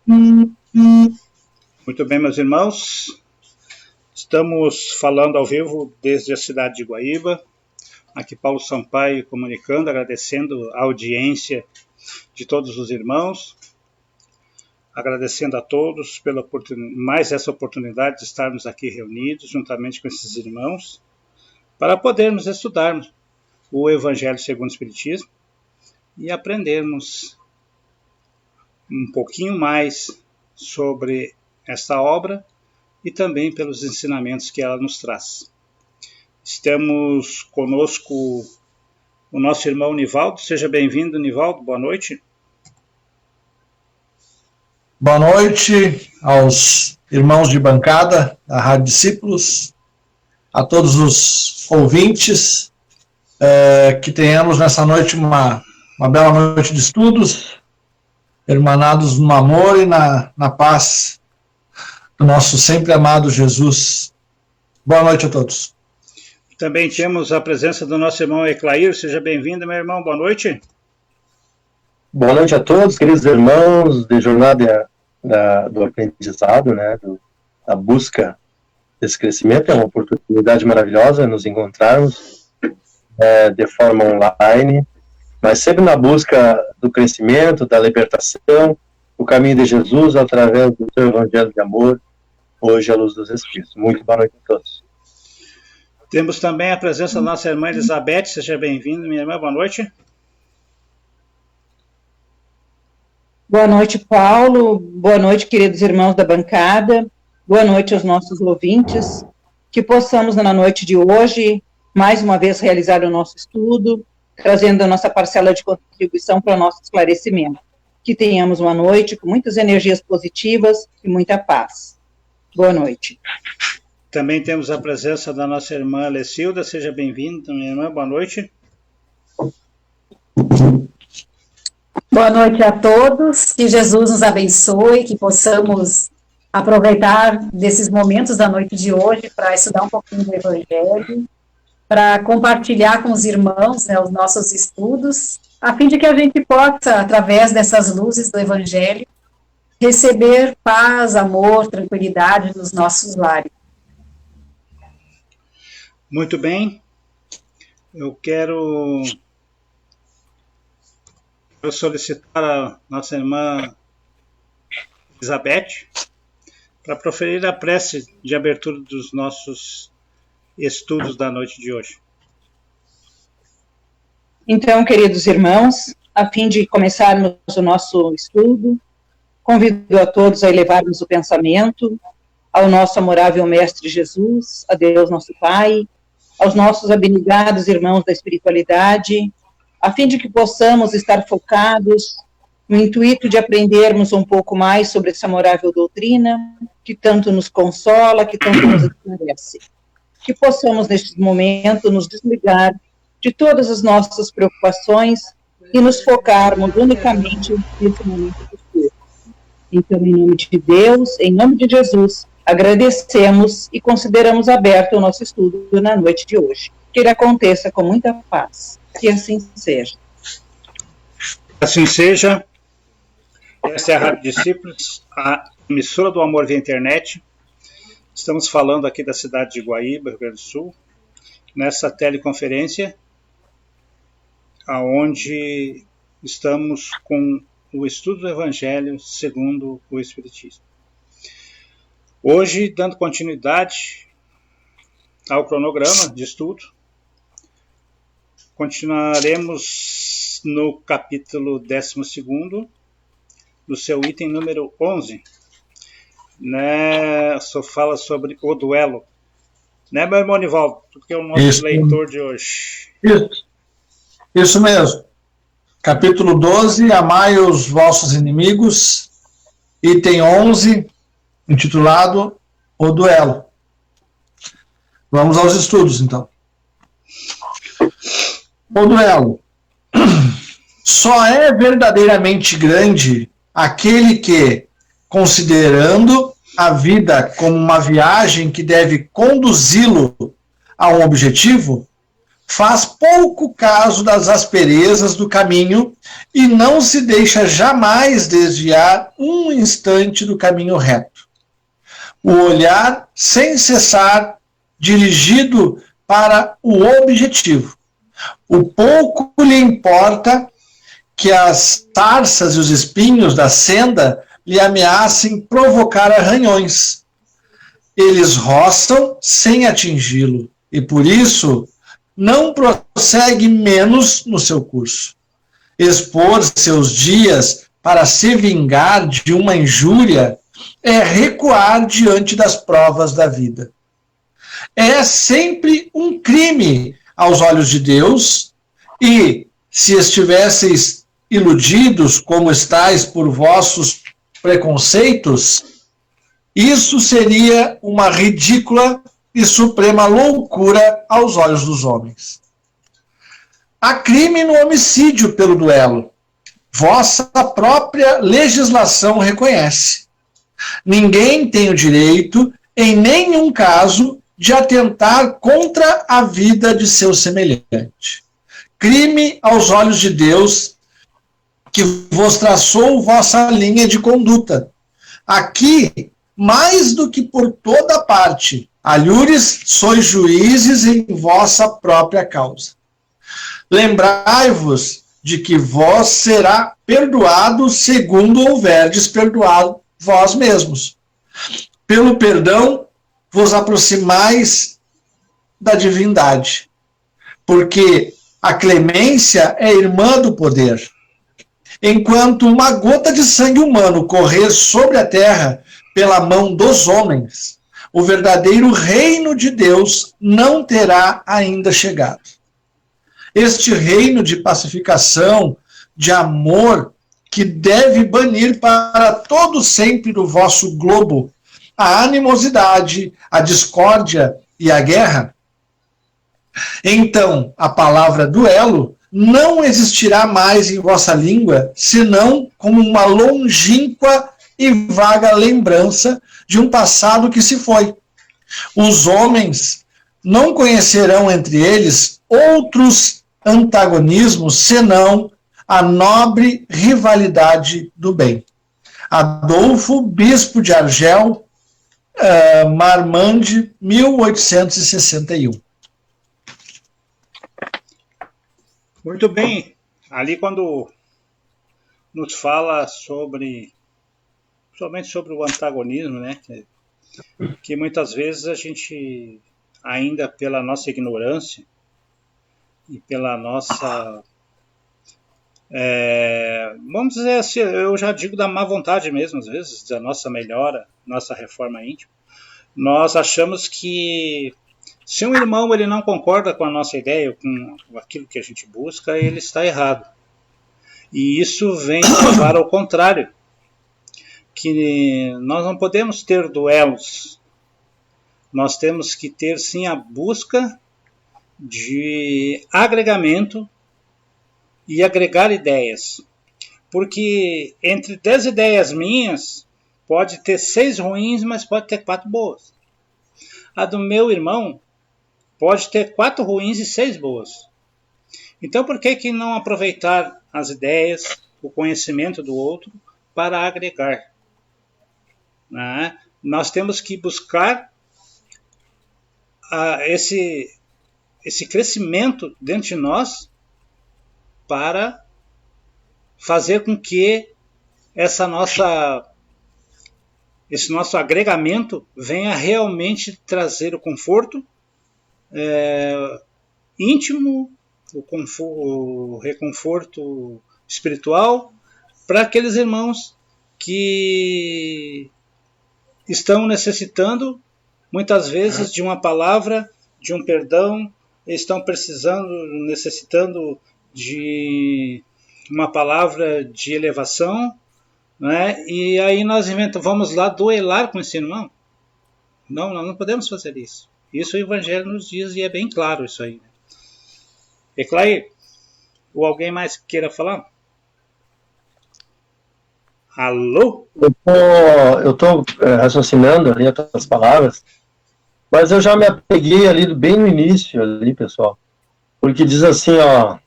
Muito bem, meus irmãos, estamos falando ao vivo desde a cidade de Guaíba. Aqui Paulo Sampaio comunicando, agradecendo a audiência de todos os irmãos, agradecendo a todos pela mais essa oportunidade de estarmos aqui reunidos juntamente com esses irmãos para podermos estudarmos o Evangelho segundo o Espiritismo e aprendermos um pouquinho mais sobre esta obra e também pelos ensinamentos que ela nos traz. Estamos conosco o nosso irmão Nivaldo. Seja bem-vindo, Nivaldo. Boa noite. Boa noite aos irmãos de bancada da Rádio Discípulos, a todos os ouvintes, que tenhamos nessa noite uma bela noite de estudos, hermanados no amor e na paz do nosso sempre amado Jesus. Boa noite a todos. Também temos a presença do nosso irmão Eclair. Seja bem-vindo, meu irmão. Boa noite. Boa noite a todos, queridos irmãos de jornada do aprendizado, né, da busca desse crescimento. É uma oportunidade maravilhosa nos encontrarmos de forma online, mas sempre na busca do crescimento, da libertação, o caminho de Jesus através do seu Evangelho de amor, hoje à luz dos Espíritos. Muito boa noite a todos. Temos também a presença da nossa irmã Elizabeth. Seja bem-vinda, minha irmã. Boa noite. Boa noite, Paulo. Boa noite, queridos irmãos da bancada. Boa noite aos nossos ouvintes. Que possamos, na noite de hoje, mais uma vez realizar o nosso estudo, trazendo a nossa parcela de contribuição para o nosso esclarecimento. Que tenhamos uma noite com muitas energias positivas e muita paz. Boa noite. Também temos a presença da nossa irmã Lecilda. Seja bem-vinda, minha irmã. Boa noite. Boa noite a todos. Que Jesus nos abençoe, que possamos aproveitar desses momentos da noite de hoje para estudar um pouquinho do Evangelho, para compartilhar com os irmãos, né, os nossos estudos, a fim de que a gente possa, através dessas luzes do Evangelho, receber paz, amor, tranquilidade nos nossos lares. Muito bem. Eu quero solicitar a nossa irmã Elizabeth para proferir a prece de abertura dos nossos estudos da noite de hoje. Então, queridos irmãos, a fim de começarmos o nosso estudo, convido a todos a elevarmos o pensamento ao nosso amorável Mestre Jesus, a Deus nosso Pai, aos nossos abnegados irmãos da espiritualidade, a fim de que possamos estar focados no intuito de aprendermos um pouco mais sobre essa amorável doutrina, que tanto nos consola, que tanto nos esclarece. Que possamos, neste momento, nos desligar de todas as nossas preocupações e nos focarmos unicamente nesse momento do estudo. Então, em nome de Deus, em nome de Jesus, agradecemos e consideramos aberto o nosso estudo na noite de hoje. Que ele aconteça com muita paz. Que assim seja. Assim seja. Esta é a Rádio Discípulos, a emissora do amor via internet. Estamos falando aqui da cidade de Guaíba, Rio Grande do Sul, nessa teleconferência, onde estamos com o estudo do Evangelho segundo o Espiritismo. Hoje, dando continuidade ao cronograma de estudo, continuaremos no capítulo 12, no seu item número 11, né? Só fala sobre o duelo. Né, meu irmão Nivaldo? Porque é o nosso leitor de hoje. Isso mesmo. Capítulo 12, amai os vossos inimigos. Item 11, intitulado O Duelo. Vamos aos estudos, então. O duelo. Só é verdadeiramente grande aquele que, considerando a vida como uma viagem que deve conduzi-lo a um objetivo, faz pouco caso das asperezas do caminho e não se deixa jamais desviar um instante do caminho reto. O olhar sem cessar dirigido para o objetivo. O pouco lhe importa que as tarsas e os espinhos da senda lhe ameacem provocar arranhões. Eles roçam sem atingi-lo e, por isso, não prossegue menos no seu curso. Expor seus dias para se vingar de uma injúria é recuar diante das provas da vida. É sempre um crime aos olhos de Deus e, se estivesseis iludidos como estáis por vossos preconceitos, isso seria uma ridícula e suprema loucura aos olhos dos homens. Há crime no homicídio pelo duelo. Vossa própria legislação reconhece. Ninguém tem o direito, em nenhum caso, de atentar contra a vida de seu semelhante. Crime aos olhos de Deus, que vos traçou vossa linha de conduta. Aqui, mais do que por toda parte, alhures sois juízes em vossa própria causa. Lembrai-vos de que vós será perdoado segundo houverdes perdoado vós mesmos. Pelo perdão vos aproximais da divindade, porque a clemência é irmã do poder. Enquanto uma gota de sangue humano correr sobre a terra pela mão dos homens, o verdadeiro reino de Deus não terá ainda chegado. Este reino de pacificação, de amor, que deve banir para todo sempre do vosso globo a animosidade, a discórdia e a guerra. Então, a palavra duelo não existirá mais em vossa língua, senão como uma longínqua e vaga lembrança de um passado que se foi. Os homens não conhecerão entre eles outros antagonismos, senão a nobre rivalidade do bem. Adolfo, bispo de Argel, Marmande, 1861. Muito bem. Ali quando nos fala somente sobre o antagonismo, né? Que muitas vezes a gente, ainda pela nossa ignorância e pela nossa, vamos dizer assim, eu já digo da má vontade mesmo, às vezes, da nossa melhora, nossa reforma íntima, nós achamos que se um irmão ele não concorda com a nossa ideia, com aquilo que a gente busca, ele está errado. E isso vem levar ao contrário, que nós não podemos ter duelos. Nós temos que ter, sim, a busca de agregamento e agregar ideias. Porque entre 10 ideias minhas, pode ter 6 ruins, mas pode ter 4 boas. A do meu irmão pode ter 4 ruins e 6 boas. Então, por que não aproveitar as ideias, o conhecimento do outro, para agregar? Nós temos que buscar esse crescimento dentro de nós para fazer com que esse nosso agregamento venha realmente trazer o conforto íntimo, o reconforto espiritual para aqueles irmãos que estão necessitando muitas vezes de uma palavra, de um perdão, estão necessitando de uma palavra de elevação, né? E aí nós vamos lá duelar com esse irmão. Não, nós não podemos fazer isso. Isso o Evangelho nos diz e é bem claro isso aí. Eclair, ou alguém mais queira falar? Alô? Eu estou raciocinando ali as tuas palavras, mas eu já me apeguei ali bem no início, ali, pessoal. porque diz assim, ó,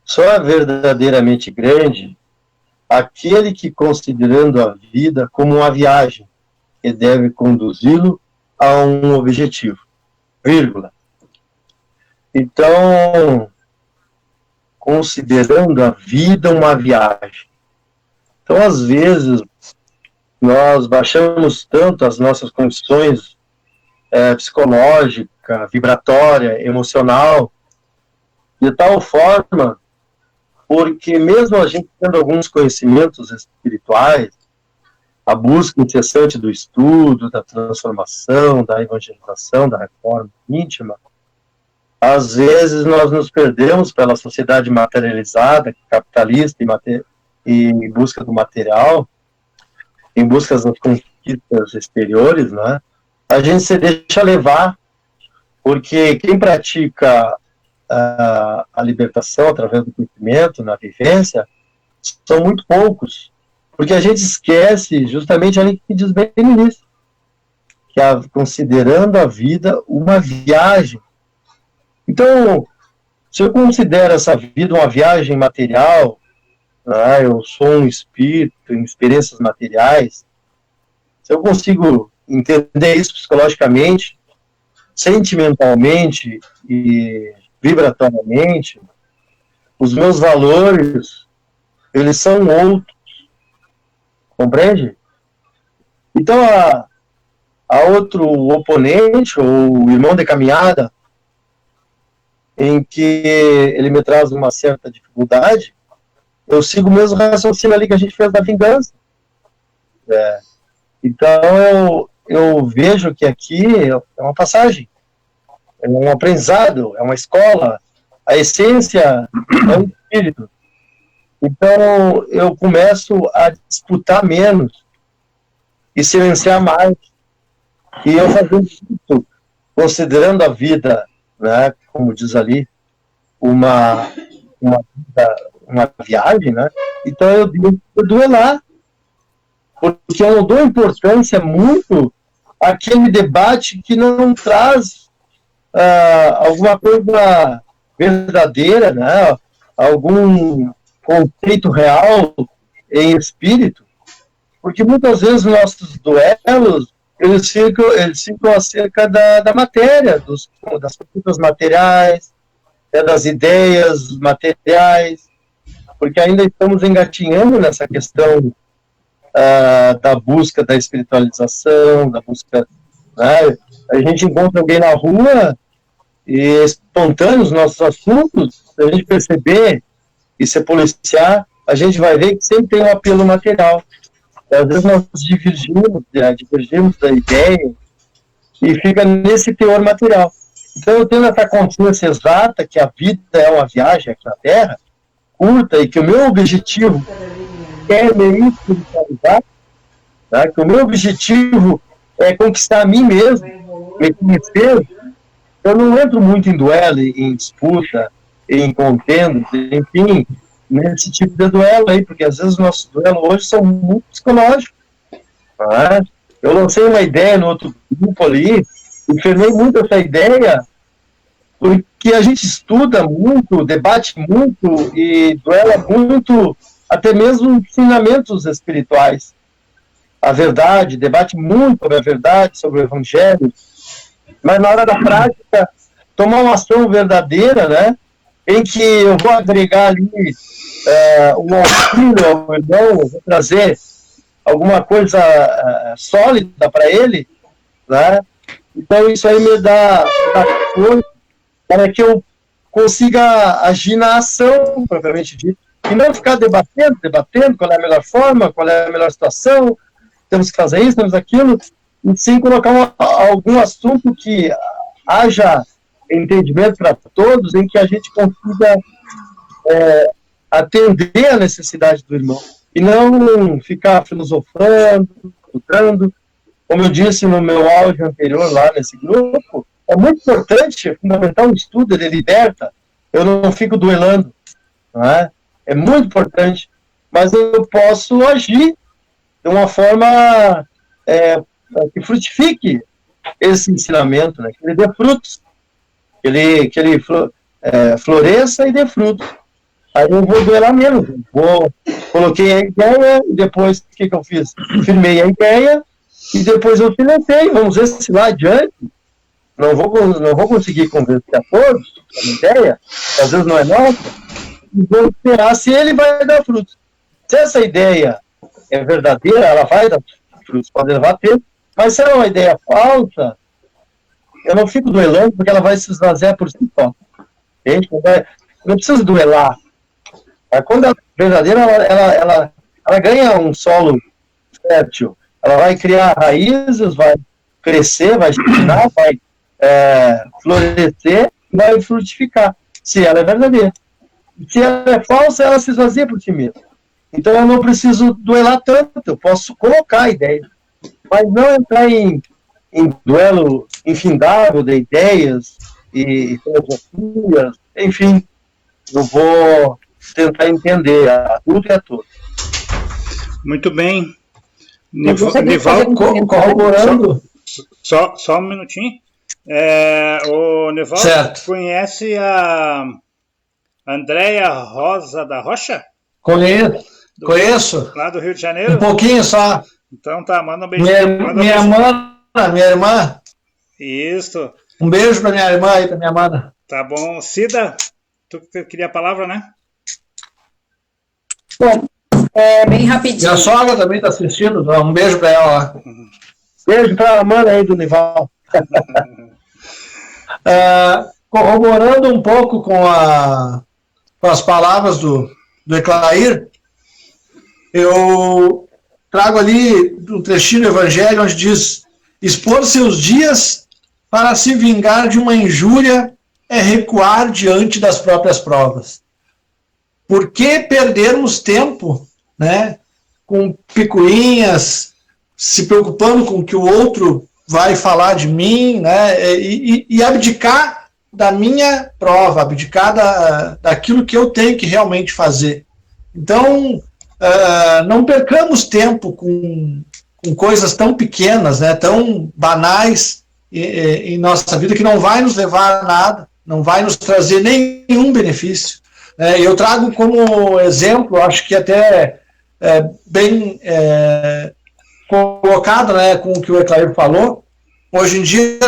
só é verdadeiramente grande aquele que, considerando a vida como uma viagem, que deve conduzi-lo a um objetivo, vírgula. Então, considerando a vida uma viagem. Então, às vezes, nós baixamos tanto as nossas condições psicológica, vibratória, emocional, de tal forma, porque mesmo a gente tendo alguns conhecimentos espirituais, a busca incessante do estudo, da transformação, da evangelização, da reforma íntima, às vezes nós nos perdemos pela sociedade materializada, capitalista e em busca do material, em busca das conquistas exteriores, né? A gente se deixa levar, porque quem pratica a libertação através do conhecimento, na vivência, são muito poucos, porque a gente esquece justamente ali que diz bem no início, que considerando a vida uma viagem. Então, se eu considero essa vida uma viagem material, eu sou um espírito em experiências materiais, se eu consigo entender isso psicologicamente, sentimentalmente e vibratoriamente, os meus valores, eles são outros, compreende? Então, a outro oponente, ou o irmão de caminhada, em que ele me traz uma certa dificuldade, eu sigo o mesmo raciocínio ali que a gente fez da vingança. Então, eu vejo que aqui é uma passagem, é um aprendizado, é uma escola, a essência é um espírito. Então, eu começo a disputar menos e silenciar mais. E eu fazendo isso, considerando a vida, né, como diz ali, uma viagem, né? Então eu devo duelar, porque eu não dou importância muito àquele debate que não traz alguma coisa verdadeira, né? Algum conceito real em espírito, porque muitas vezes nossos duelos eles ficam acerca da matéria, das coisas materiais, das ideias materiais, porque ainda estamos engatinhando nessa questão da busca da espiritualização, da busca, né? A gente encontra alguém na rua e espontâneo os nossos assuntos, se a gente perceber e se policiar, a gente vai ver que sempre tem um apelo material. Às vezes nós divergimos da ideia e fica nesse teor material. Então eu tenho essa consciência exata que a vida é uma viagem aqui na Terra, curta, e que o meu objetivo é me espiritualizar, tá? Que o meu objetivo é conquistar a mim mesmo, me conhecer. Eu não entro muito em duelo, em disputa, em contenda, enfim, nesse tipo de duelo aí, porque às vezes os nossos duelos hoje são muito psicológicos. Tá? Eu lancei uma ideia no outro grupo ali, enfermei muito essa ideia, porque a gente estuda muito, debate muito e duela muito, até mesmo ensinamentos espirituais. A verdade, debate muito sobre a verdade, sobre o evangelho, mas na hora da prática, tomar uma ação verdadeira, né, em que eu vou agregar ali um auxílio ao irmão, vou trazer alguma coisa sólida para ele, né? Então isso aí me dá força para que eu consiga agir na ação, propriamente dito, e não ficar debatendo qual é a melhor forma, qual é a melhor situação, temos que fazer isso, temos aquilo, e sim colocar algum assunto que haja entendimento para todos, em que a gente consiga atender a necessidade do irmão, e não ficar filosofando, estudando. Como eu disse no meu áudio anterior lá nesse grupo, é muito importante, é fundamental o estudo, ele liberta, eu não fico duelando, não é? É muito importante, mas eu posso agir de uma forma que frutifique esse ensinamento, né? Que ele dê frutos, que ele floresça e dê fruto. Aí eu vou duelar menos. Coloquei a ideia e depois o que eu fiz? Firmei a ideia e depois eu silenciei. Vamos ver se lá adiante não vou conseguir convencer a todos com a ideia, que às vezes não é nossa, e vou esperar se ele vai dar frutos. Se essa ideia é verdadeira, ela vai dar frutos, pode levar tempo, mas se ela é uma ideia falsa, eu não fico duelando porque ela vai se esvaziar por si só. Gente, não precisa duelar. Mas quando ela é verdadeira, ela ganha um solo fértil. Ela vai criar raízes, vai crescer, vai germinar, vai florescer e vai frutificar. Se ela é verdadeira. Se ela é falsa, ela se esvazia por si mesma. Então eu não preciso duelar tanto, eu posso colocar a ideia, mas não entrar em duelo infindável de ideias e filosofias, enfim, eu vou tentar entender a tudo e a todos. Muito bem. Nivaldo, corroborando. Só um minutinho. O Nivaldo conhece a Andréia Rosa da Rocha? Conheço. Lá do Rio de Janeiro? Um pouquinho só. Então tá, manda um beijinho. Minha irmã. Isso. Um beijo pra minha irmã e pra minha mana. Tá bom. Cida, tu queria a palavra, né? Bom, bem rapidinho. Minha sogra também está assistindo, um beijo para ela lá. Beijo para a Amanda aí do Nival. Corroborando um pouco com as palavras do Eclair, eu trago ali um trechinho do Evangelho onde diz: expor seus dias para se vingar de uma injúria é recuar diante das próprias provas. Por que perdermos tempo, né, com picuinhas, se preocupando com o que o outro vai falar de mim, né, e abdicar da minha prova, abdicar daquilo que eu tenho que realmente fazer. Então, não percamos tempo com coisas tão pequenas, né, tão banais em nossa vida, que não vai nos levar a nada, não vai nos trazer nenhum benefício. Eu trago como exemplo, acho que até bem colocado, né, com o que o Eclair falou. Hoje em dia,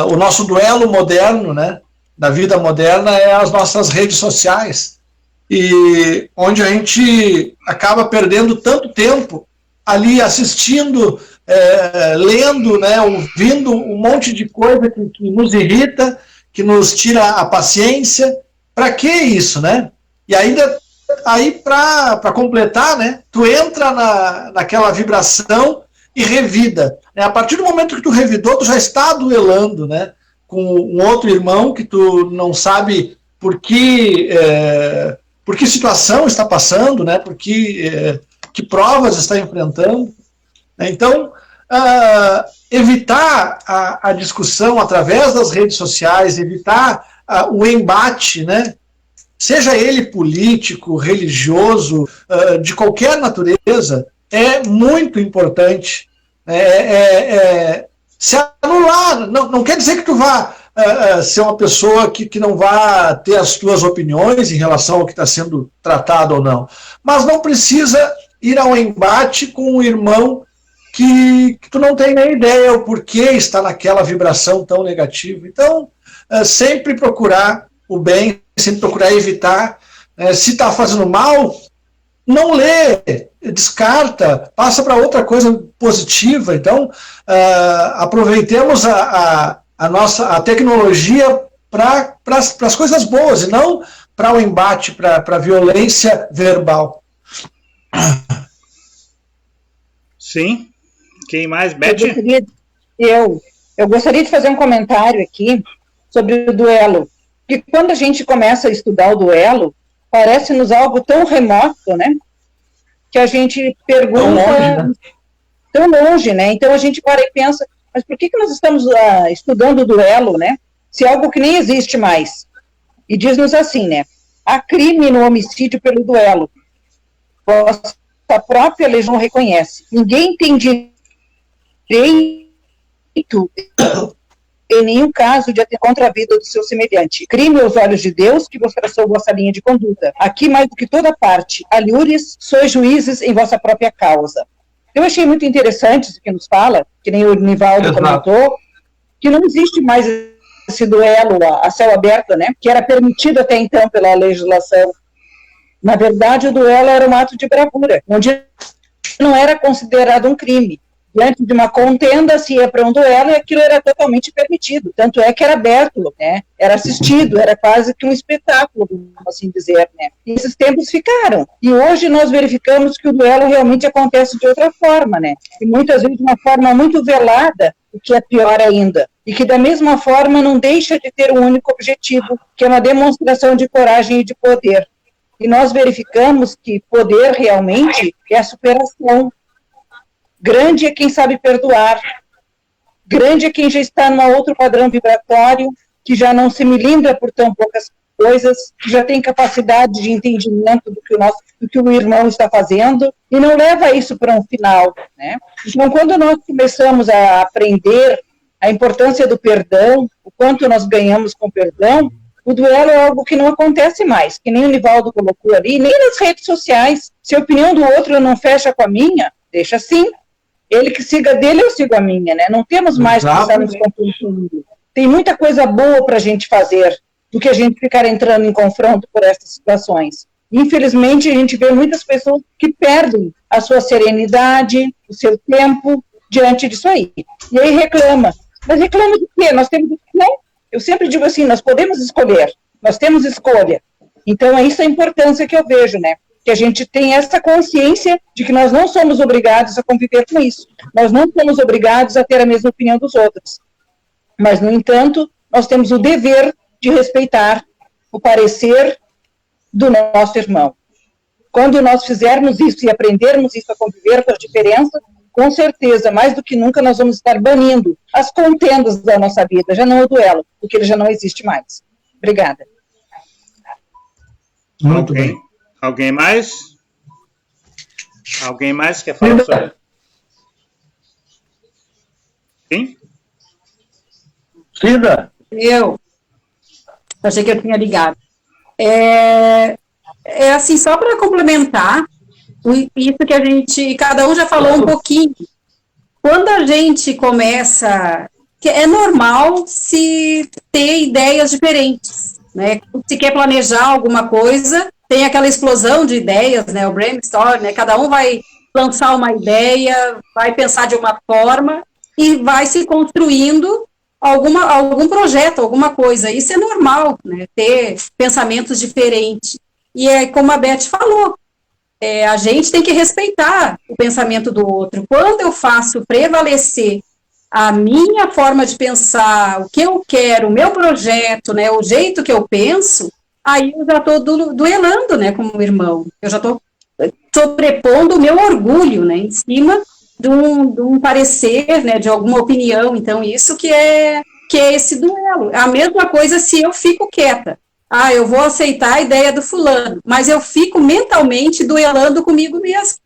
o nosso duelo moderno, né, da vida moderna é as nossas redes sociais, e onde a gente acaba perdendo tanto tempo ali assistindo, lendo, né, ouvindo um monte de coisa que nos irrita, que nos tira a paciência. Para que isso, né? E ainda, aí para completar, né, tu entra naquela vibração e revida. A partir do momento que tu revidou, tu já está duelando, né, com um outro irmão que tu não sabe por que situação está passando, né, por que provas está enfrentando. Então, evitar a discussão através das redes sociais, evitar o embate, né? Seja ele político, religioso, de qualquer natureza, é muito importante. Se anular, não quer dizer que tu vá ser uma pessoa que não vá ter as tuas opiniões em relação ao que está sendo tratado ou não, mas não precisa ir ao embate com um irmão que tu não tem nem ideia o porquê está naquela vibração tão negativa. Então, sempre procurar o bem, sempre procurar evitar. Se está fazendo mal, não lê, descarta, passa para outra coisa positiva. Então, aproveitemos a tecnologia para as coisas boas, e não para o embate, para a violência verbal. Sim. Quem mais, Beth? Eu gostaria de fazer um comentário aqui sobre o duelo. Porque quando a gente começa a estudar o duelo, parece-nos algo tão remoto, né? Que a gente pergunta... Tão longe, né? Então a gente para e pensa, mas por que nós estamos estudando o duelo, né? Se é algo que nem existe mais. E diz-nos assim, né? Há crime no homicídio pelo duelo. Vossa própria legião reconhece. Ninguém tem direito em nenhum caso de atentar contra a vida do seu semelhante. Crime aos olhos de Deus, que vos traçou vossa linha de conduta. Aqui, mais do que toda parte, alhures, sois juízes em vossa própria causa. Eu achei muito interessante isso que nos fala, que nem o Nivaldo comentou, que não existe mais esse duelo a céu aberto, né, que era permitido até então pela legislação. Na verdade, o duelo era um ato de bravura, onde não era considerado um crime. Diante de uma contenda, se ia para um duelo e aquilo era totalmente permitido. Tanto é que era aberto, né? Era assistido, era quase que um espetáculo, assim dizer, né? E esses tempos ficaram. E hoje nós verificamos que o duelo realmente acontece de outra forma, né? E muitas vezes de uma forma muito velada, o que é pior ainda. E que da mesma forma não deixa de ter um único objetivo, que é uma demonstração de coragem e de poder. E nós verificamos que poder realmente é a superação. Grande é quem sabe perdoar. Grande é quem já está num outro padrão vibratório, que já não se melindra por tão poucas coisas, que já tem capacidade de entendimento do que o irmão está fazendo, e não leva isso para um final, né? Então, quando nós começamos a aprender a importância do perdão, o quanto nós ganhamos com perdão, o duelo é algo que não acontece mais, que nem o Nivaldo colocou ali, nem nas redes sociais. Se a opinião do outro não fecha com a minha, deixa assim. Ele que siga dele, eu sigo a minha, né? Não temos mais que estar nos confrontando. Tem muita coisa boa para a gente fazer, do que a gente ficar entrando em confronto por essas situações. Infelizmente, a gente vê muitas pessoas que perdem a sua serenidade, o seu tempo, diante disso aí. E aí reclama. Mas reclama de quê? Nós temos... Não, eu sempre digo assim, nós podemos escolher, nós temos escolha. Então, é isso a importância que eu vejo, né? Que a gente tem essa consciência de que nós não somos obrigados a conviver com isso. Nós não somos obrigados a ter a mesma opinião dos outros. Mas, no entanto, nós temos o dever de respeitar o parecer do nosso irmão. Quando nós fizermos isso e aprendermos isso a conviver com as diferenças, com certeza, mais do que nunca, nós vamos estar banindo as contendas da nossa vida, já não o duelo, porque ele já não existe mais. Obrigada. Muito bem. Alguém mais? Alguém mais quer falar sobre? Sim? Cida? Eu achei que eu tinha ligado. Assim, só para complementar, isso que a gente, cada um já falou um pouquinho. Quando a gente começa, que é normal se ter ideias diferentes, né? Se quer planejar alguma coisa, tem aquela explosão de ideias, né? O brainstorm, né? Cada um vai lançar uma ideia, vai pensar de uma forma e vai se construindo algum projeto, alguma coisa. Isso é normal, né? Ter pensamentos diferentes. E é como a Beth falou, a gente tem que respeitar o pensamento do outro. Quando eu faço prevalecer a minha forma de pensar, o que eu quero, o meu projeto, né, o jeito que eu penso, aí eu já estou duelando, né, como irmão. Eu já estou sobrepondo o meu orgulho, né, em cima de um parecer, né, de alguma opinião. Então, isso que é esse duelo. A mesma coisa se eu fico quieta. Eu vou aceitar a ideia do fulano, mas eu fico mentalmente duelando comigo mesmo,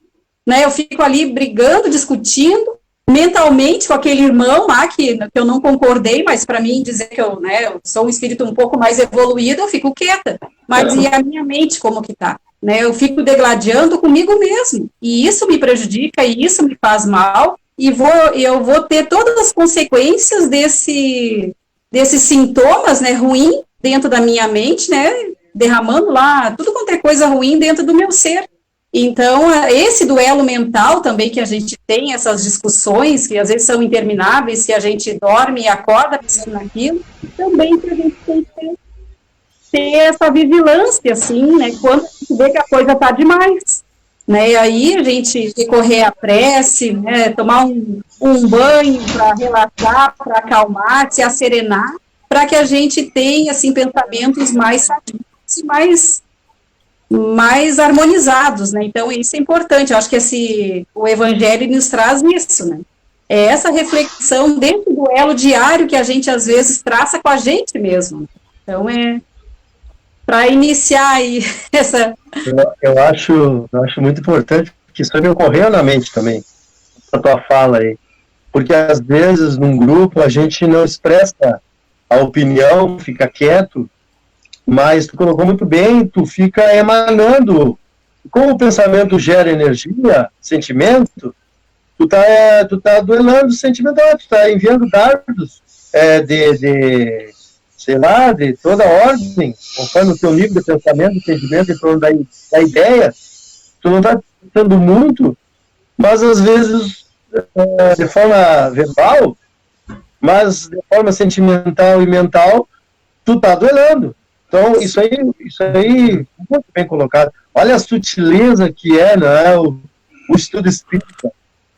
né? Eu fico ali brigando, discutindo, mentalmente com aquele irmão lá que eu não concordei, mas para mim dizer que eu sou um espírito um pouco mais evoluído, eu fico quieta. Mas e a minha mente como que tá? Né? Eu fico degladiando comigo mesmo, e isso me prejudica, e isso me faz mal, e eu vou ter todas as consequências desses sintomas, né, ruins, dentro da minha mente, né, derramando lá tudo quanto é coisa ruim dentro do meu ser. Então, esse duelo mental também que a gente tem, essas discussões que às vezes são intermináveis, que a gente dorme e acorda pensando naquilo, também que a gente tem que ter essa vigilância, assim, né, quando a gente vê que a coisa está demais. Né, e aí a gente recorrer à prece, né, tomar um banho para relaxar, para acalmar, se asserenar, para que a gente tenha, assim, pensamentos mais sadios e mais harmonizados, né? Então, isso é importante. Eu acho que o Evangelho nos traz isso, né? É essa reflexão dentro do duelo diário que a gente, às vezes, traça com a gente mesmo. Então, para iniciar aí essa... Eu acho muito importante, que isso me ocorreu na mente também, a tua fala aí. porque às vezes num grupo a gente não expressa a opinião, fica quieto, mas tu colocou muito bem, tu fica emanando. Como o pensamento gera energia, sentimento, tu tá duelando sentimento, tu tá enviando dardos sei lá, de toda ordem, conforme o teu nível de pensamento, de sentimento, em torno da ideia. Tu não tá pensando muito, mas às vezes de forma verbal, mas de forma sentimental e mental, tu tá duelando. Então, isso aí, muito bem colocado. Olha a sutileza que né, o estudo espírita.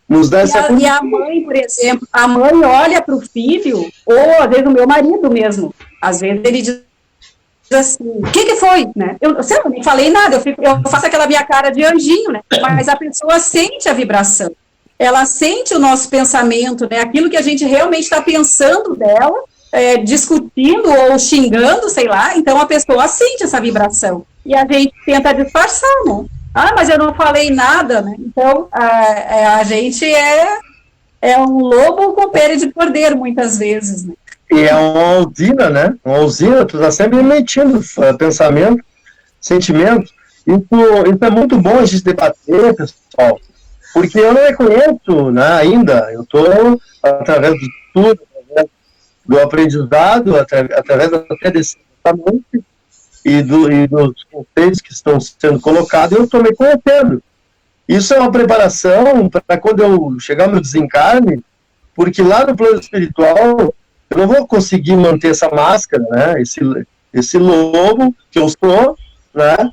Nos dá e a mãe, por exemplo, a mãe olha para o filho, ou às vezes o meu marido mesmo, às vezes ele diz assim, o que foi, né? Eu não falei nada, eu faço aquela minha cara de anjinho, né? Mas a pessoa sente a vibração, ela sente o nosso pensamento, né? Aquilo que a gente realmente está pensando dela, discutindo ou xingando, sei lá, então a pessoa sente essa vibração, e a gente tenta disfarçar, né? Ah, mas eu não falei nada, né? Então, a gente é um lobo com pele de cordeiro, muitas vezes, né? E é uma usina, né? Uma usina, tu tá sempre emitindo pensamento, sentimento. Isso é muito bom a gente debater, pessoal, porque eu não reconheço, né, ainda. Eu estou, através do estudo, através do aprendizado, através até desse pensamento, e dos conceitos que estão sendo colocados, eu estou me conhecendo. Isso é uma preparação para quando eu chegar no desencarne, porque lá no plano espiritual eu não vou conseguir manter essa máscara, né? Esse lobo que eu sou, né?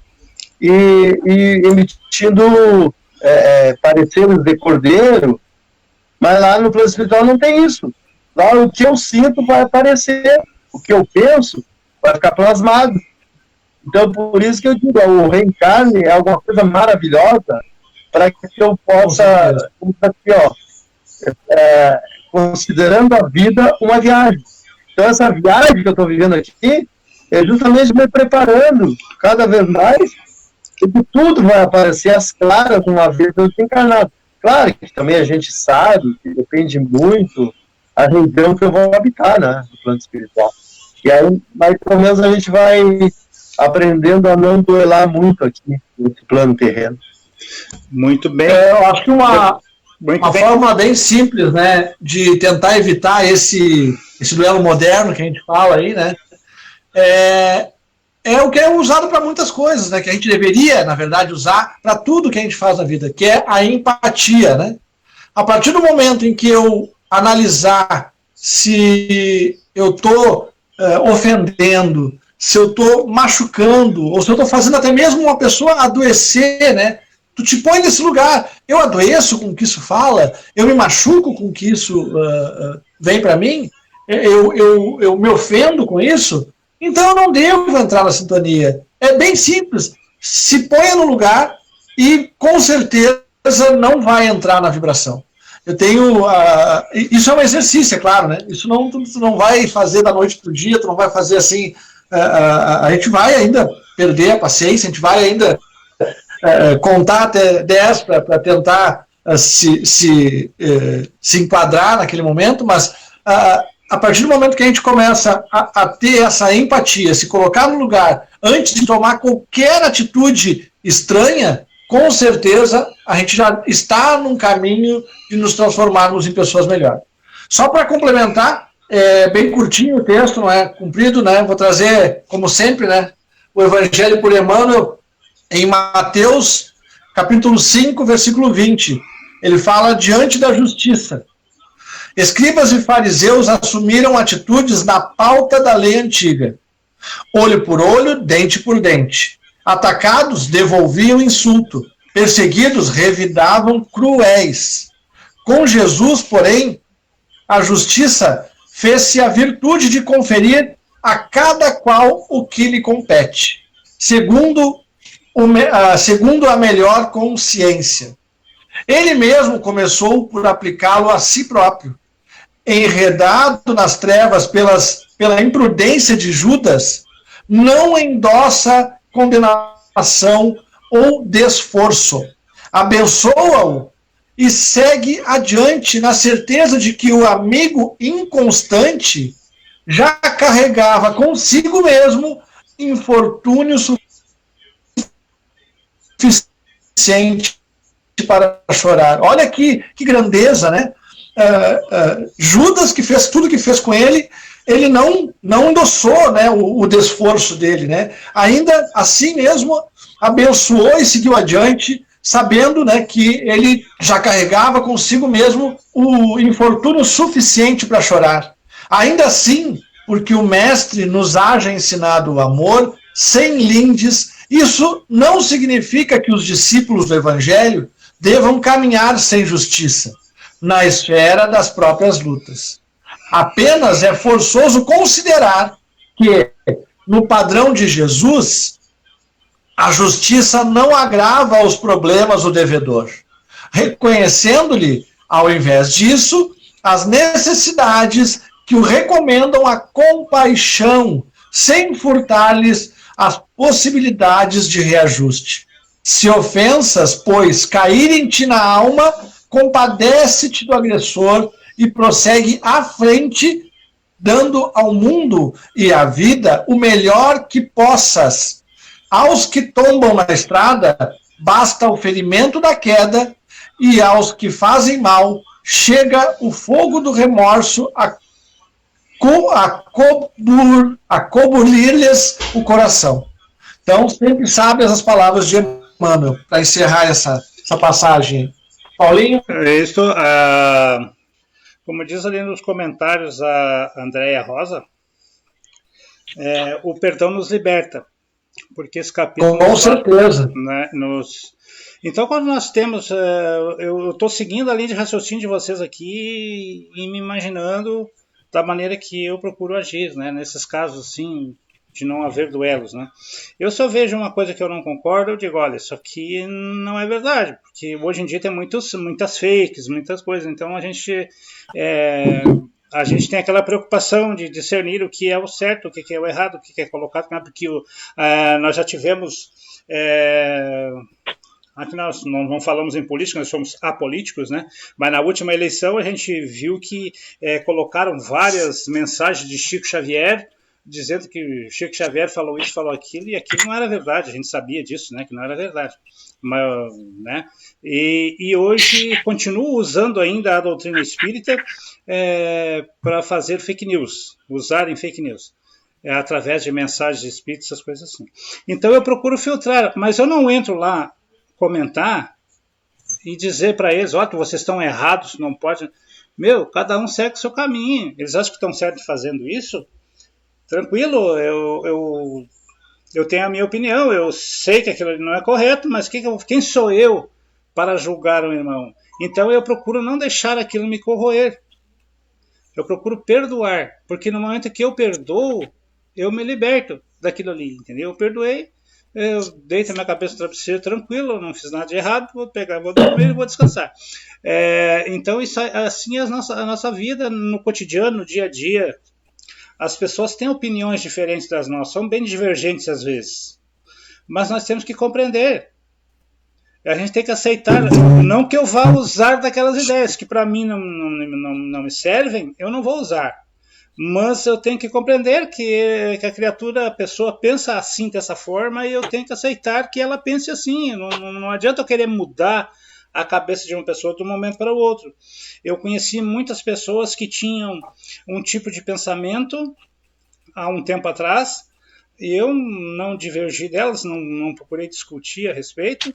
E emitindo pareceres de cordeiro, mas lá no plano espiritual não tem isso. Lá o que eu sinto vai aparecer, o que eu penso vai ficar plasmado. Então, por isso que eu digo, o reencarne é alguma coisa maravilhosa para que eu possa, considerando a vida uma viagem. Então, essa viagem que eu estou vivendo aqui é justamente me preparando cada vez mais, porque tudo vai aparecer às claras uma vez eu desencarnado. Claro que também a gente sabe que depende muito a região que eu vou habitar, né, no plano espiritual. E aí, mas pelo menos a gente vai aprendendo a não duelar muito aqui nesse plano terreno. Muito bem. Eu acho que uma forma bem simples, né, de tentar evitar esse duelo moderno que a gente fala aí, né, é o que é usado para muitas coisas, né, que a gente deveria, na verdade, usar para tudo que a gente faz na vida, que é a empatia, né. A partir do momento em que eu analisar se eu estou ofendendo, se eu estou machucando, ou se eu estou fazendo até mesmo uma pessoa adoecer, né? Tu te põe nesse lugar. Eu adoeço com o que isso fala, eu me machuco com o que isso vem para mim, eu me ofendo com isso, então eu não devo entrar na sintonia. É bem simples. Se ponha no lugar e com certeza não vai entrar na vibração. Eu tenho... isso é um exercício, é claro, né? Isso tu não vai fazer da noite para o dia, tu não vai fazer assim... a gente vai ainda perder a paciência, a gente vai ainda contar até 10 para tentar se enquadrar naquele momento, mas a partir do momento que a gente começa a ter essa empatia, se colocar no lugar antes de tomar qualquer atitude estranha, com certeza a gente já está num caminho de nos transformarmos em pessoas melhores. Só para complementar, bem curtinho o texto, não é comprido, né? Vou trazer, como sempre, né, o Evangelho por Emmanuel, em Mateus, capítulo 5, versículo 20. Ele fala diante da justiça. Escribas e fariseus assumiram atitudes na pauta da lei antiga. Olho por olho, dente por dente. Atacados, devolviam insulto. Perseguidos, revidavam cruéis. Com Jesus, porém, a justiça fez-se a virtude de conferir a cada qual o que lhe compete, segundo a melhor consciência. Ele mesmo começou por aplicá-lo a si próprio. Enredado nas trevas pela imprudência de Judas, não endossa condenação ou desforço. Abençoa-o e segue adiante na certeza de que o amigo inconstante já carregava consigo mesmo infortúnio suficiente para chorar. Olha que grandeza, né? Judas, que fez tudo que fez com ele, ele não endossou, né, o desforço dele, né? Ainda assim mesmo abençoou e seguiu adiante, sabendo, né, que ele já carregava consigo mesmo o infortúnio suficiente para chorar. Ainda assim, porque o mestre nos haja ensinado o amor sem lindes, isso não significa que os discípulos do evangelho devam caminhar sem justiça, na esfera das próprias lutas. Apenas é forçoso considerar que, no padrão de Jesus, a justiça não agrava os problemas do devedor, reconhecendo-lhe, ao invés disso, as necessidades que o recomendam a compaixão, sem furtar-lhes as possibilidades de reajuste. Se ofensas, pois, caírem-te na alma, compadece-te do agressor e prossegue à frente, dando ao mundo e à vida o melhor que possas. Aos que tombam na estrada, basta o ferimento da queda, e aos que fazem mal, chega o fogo do remorso a cobulir-lhes o coração. Então, sempre sabe as palavras de Emmanuel, para encerrar essa passagem. Paulinho? Isso, como diz ali nos comentários a Andréia Rosa, o perdão nos liberta, porque esse capítulo... Com certeza. Né, Então, quando nós temos... eu estou seguindo a linha de raciocínio de vocês aqui e me imaginando da maneira que eu procuro agir, né, nesses casos assim, de não haver duelos, né. Eu só vejo uma coisa que eu não concordo, eu digo, olha, isso aqui não é verdade, porque hoje em dia tem muitas fakes, muitas coisas, então a gente tem aquela preocupação de discernir o que é o certo, o que é o errado, o que é colocado, porque nós já tivemos... Aqui nós não falamos em política, nós somos apolíticos, né? Mas na última eleição a gente viu que colocaram várias mensagens de Chico Xavier, dizendo que Chico Xavier falou isso, falou aquilo, e aquilo não era verdade, a gente sabia disso, né? Que não era verdade. Mas, né? E hoje continuo usando ainda a doutrina espírita para fazer fake news, usarem fake news. Através de mensagens espíritas, essas coisas assim. Então eu procuro filtrar, mas eu não entro lá comentar e dizer para eles, ó, que vocês estão errados, não pode... Meu, cada um segue o seu caminho. Eles acham que estão certos fazendo isso? Tranquilo, eu tenho a minha opinião, eu sei que aquilo não é correto, mas quem sou eu para julgar um irmão? Então eu procuro não deixar aquilo me corroer. Eu procuro perdoar, porque no momento que eu perdoo, eu me liberto daquilo ali, entendeu? Eu perdoei, eu deito a minha cabeça no travesseiro tranquilo, eu não fiz nada de errado, vou dormir e vou descansar. Então, isso, assim é a nossa vida no cotidiano, no dia a dia. As pessoas têm opiniões diferentes das nossas, são bem divergentes às vezes. Mas nós temos que compreender. A gente tem que aceitar, não que eu vá usar daquelas ideias, que para mim não me servem, eu não vou usar. Mas eu tenho que compreender que a criatura, a pessoa pensa assim, dessa forma, e eu tenho que aceitar que ela pense assim. Não adianta eu querer mudar a cabeça de uma pessoa de um momento para o outro. Eu conheci muitas pessoas que tinham um tipo de pensamento há um tempo atrás, e eu não divergi delas, não procurei discutir a respeito,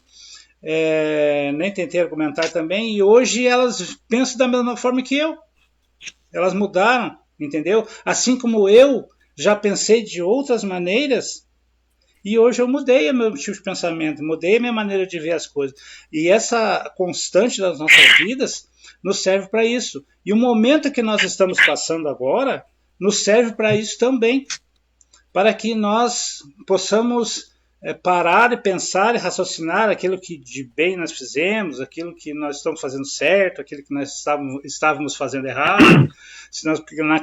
nem tentei argumentar também, e hoje elas pensam da mesma forma que eu. Elas mudaram. Entendeu? Assim como eu já pensei de outras maneiras, e hoje eu mudei o meu tipo de pensamento, mudei a minha maneira de ver as coisas. E essa constante das nossas vidas nos serve para isso. E o momento que nós estamos passando agora nos serve para isso também, para que nós possamos parar e pensar e raciocinar aquilo que de bem nós fizemos, aquilo que nós estamos fazendo certo, aquilo que nós estávamos fazendo errado,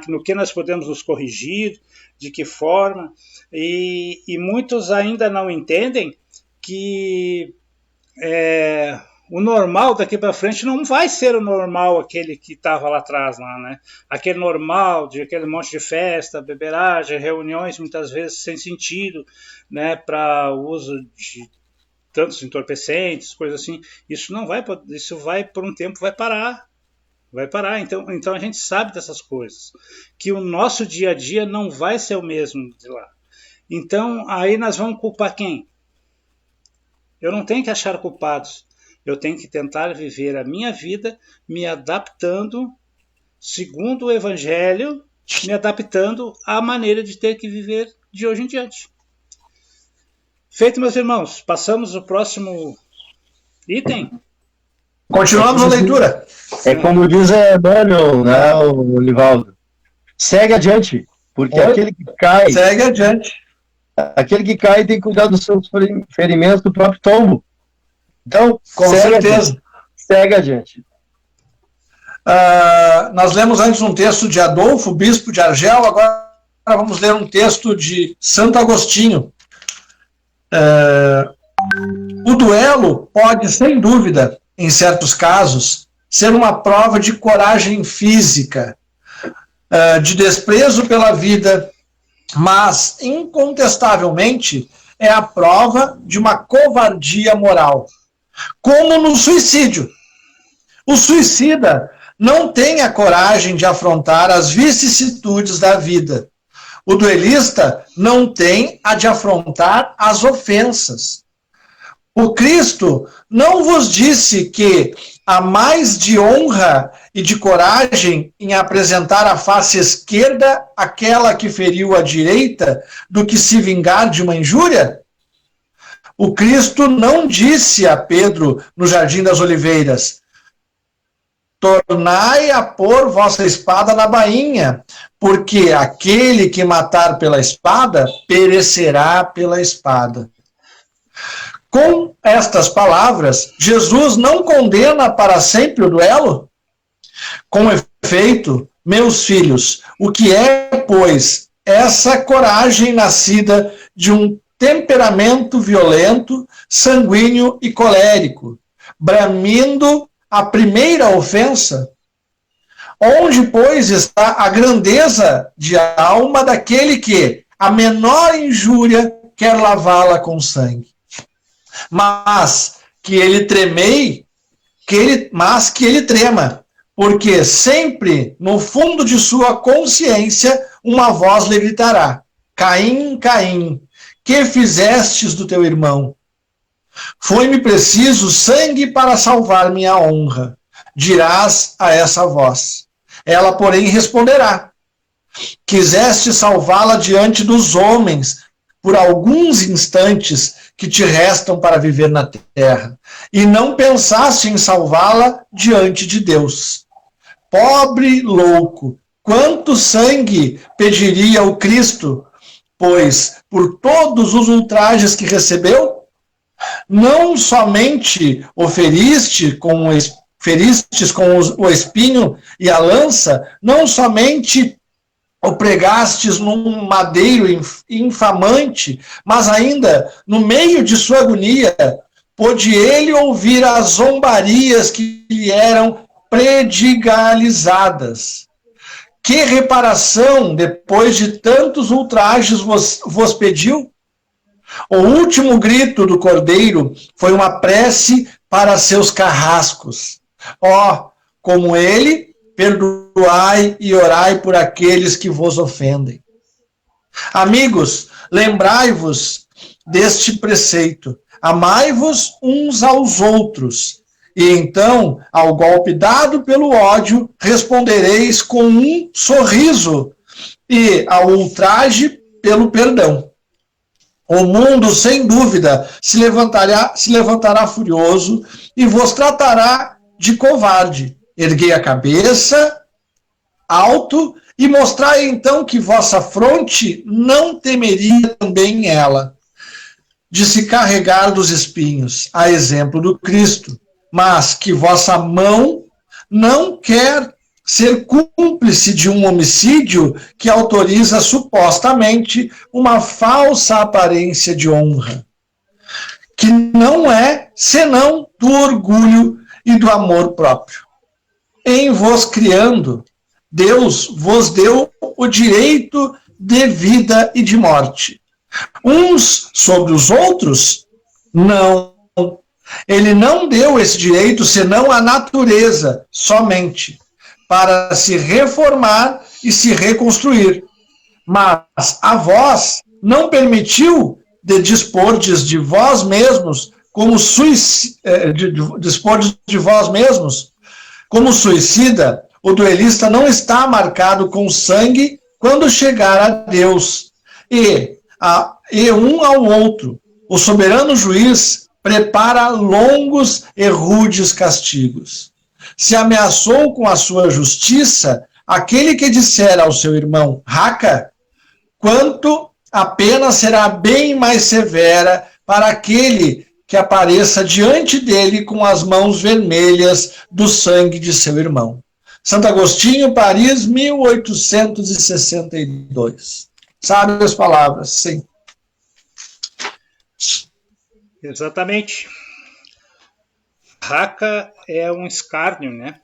no que nós podemos nos corrigir, de que forma, e muitos ainda não entendem que o normal daqui para frente não vai ser o normal aquele que estava lá atrás, né? Aquele normal de aquele monte de festa, beberagem, reuniões muitas vezes sem sentido, né? Para o uso de tantos entorpecentes, coisas assim. Isso não vai, isso vai por um tempo vai parar. Vai parar, então a gente sabe dessas coisas, que o nosso dia a dia não vai ser o mesmo de lá. Então aí nós vamos culpar quem? Eu não tenho que achar culpados, eu tenho que tentar viver a minha vida me adaptando segundo o Evangelho, me adaptando à maneira de ter que viver de hoje em diante. Feito, meus irmãos, passamos o próximo item. Continuamos a leitura. É como diz Emmanuel, né, o Livaldo. Segue adiante, porque aquele que cai... Segue adiante. Aquele que cai tem que cuidar dos seus ferimentos do próprio tombo. Então, com certeza. Adiante. Segue adiante. Nós lemos antes um texto de Adolfo, bispo de Argel, agora vamos ler um texto de Santo Agostinho. O duelo pode, sem dúvida, em certos casos, ser uma prova de coragem física, de desprezo pela vida, mas, incontestavelmente, é a prova de uma covardia moral. Como no suicídio. O suicida não tem a coragem de afrontar as vicissitudes da vida. O duelista não tem a de afrontar as ofensas. O Cristo não vos disse que há mais de honra e de coragem em apresentar a face esquerda àquela que feriu a direita do que se vingar de uma injúria? O Cristo não disse a Pedro no Jardim das Oliveiras: tornai a pôr vossa espada na bainha, porque aquele que matar pela espada perecerá pela espada. Com estas palavras, Jesus não condena para sempre o duelo? Com efeito, meus filhos, o que é, pois, essa coragem nascida de um temperamento violento, sanguíneo e colérico, bramindo a primeira ofensa? Onde, pois, está a grandeza de alma daquele que a menor injúria quer lavá-la com sangue? Mas que ele trema, porque sempre no fundo de sua consciência uma voz lhe gritará: Caim, Caim, que fizestes do teu irmão? Foi-me preciso sangue para salvar minha honra, dirás a essa voz. Ela, porém, responderá: quiseste salvá-la diante dos homens por alguns instantes que te restam para viver na terra, e não pensaste em salvá-la diante de Deus. Pobre louco, quanto sangue pediria o Cristo, pois por todos os ultrajes que recebeu, não somente o feristes com o espinho e a lança, não somente o pregastes num madeiro infamante, mas ainda, no meio de sua agonia, pôde ele ouvir as zombarias que lhe eram predigalizadas. Que reparação, depois de tantos ultrajes, vos pediu? O último grito do cordeiro foi uma prece para seus carrascos. Ó, como ele, perdoai e orai por aqueles que vos ofendem. Amigos, lembrai-vos deste preceito. Amai-vos uns aos outros. E então, ao golpe dado pelo ódio, respondereis com um sorriso, e ao ultraje pelo perdão. O mundo, sem dúvida, se levantará furioso e vos tratará de covarde. Erguei a cabeça alto e mostrai então que vossa fronte não temeria também ela de se carregar dos espinhos, a exemplo do Cristo, mas que vossa mão não quer ser cúmplice de um homicídio que autoriza supostamente uma falsa aparência de honra. que não é senão do orgulho e do amor próprio. Em vos criando, Deus vos deu o direito de vida e de morte. Uns sobre os outros? Não. Ele não deu esse direito senão à natureza, somente, para se reformar e se reconstruir. Mas a vós não permitiu de dispordes de vós mesmos como como suicida. O duelista não está marcado com sangue quando chegar a Deus. E um ao outro, o soberano juiz prepara longos e rudes castigos. Se ameaçou com a sua justiça aquele que disser ao seu irmão raca, quanto a pena será bem mais severa para aquele que apareça diante dele com as mãos vermelhas do sangue de seu irmão. Santo Agostinho, Paris, 1862. Sabe as palavras, sim. Exatamente. Raca é um escárnio, né?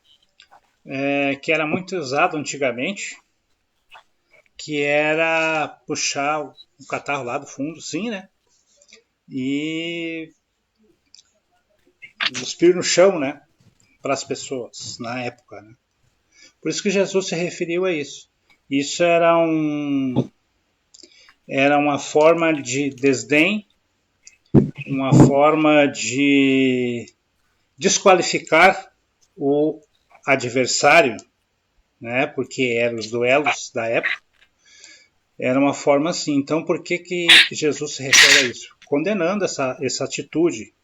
Que era muito usado antigamente, que era puxar o catarro lá do fundo, sim, né? E cuspir no chão, né? Para as pessoas, na época, né? Por isso que Jesus se referiu a isso. Isso era uma forma de desdém, uma forma de desqualificar o adversário, né? Porque eram os duelos da época. Era uma forma assim. Então, por que Jesus se refere a isso? Condenando essa atitude,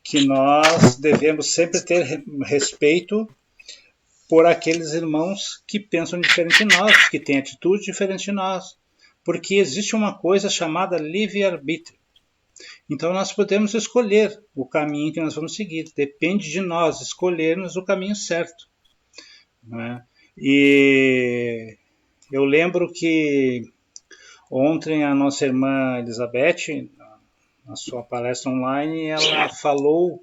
que nós devemos sempre ter respeito por aqueles irmãos que pensam diferente de nós, que têm atitude diferente de nós. Porque existe uma coisa chamada livre-arbítrio. Então, nós podemos escolher o caminho que nós vamos seguir. Depende de nós escolhermos o caminho certo, né? E eu lembro que ontem a nossa irmã Elizabeth, na sua palestra online, ela falou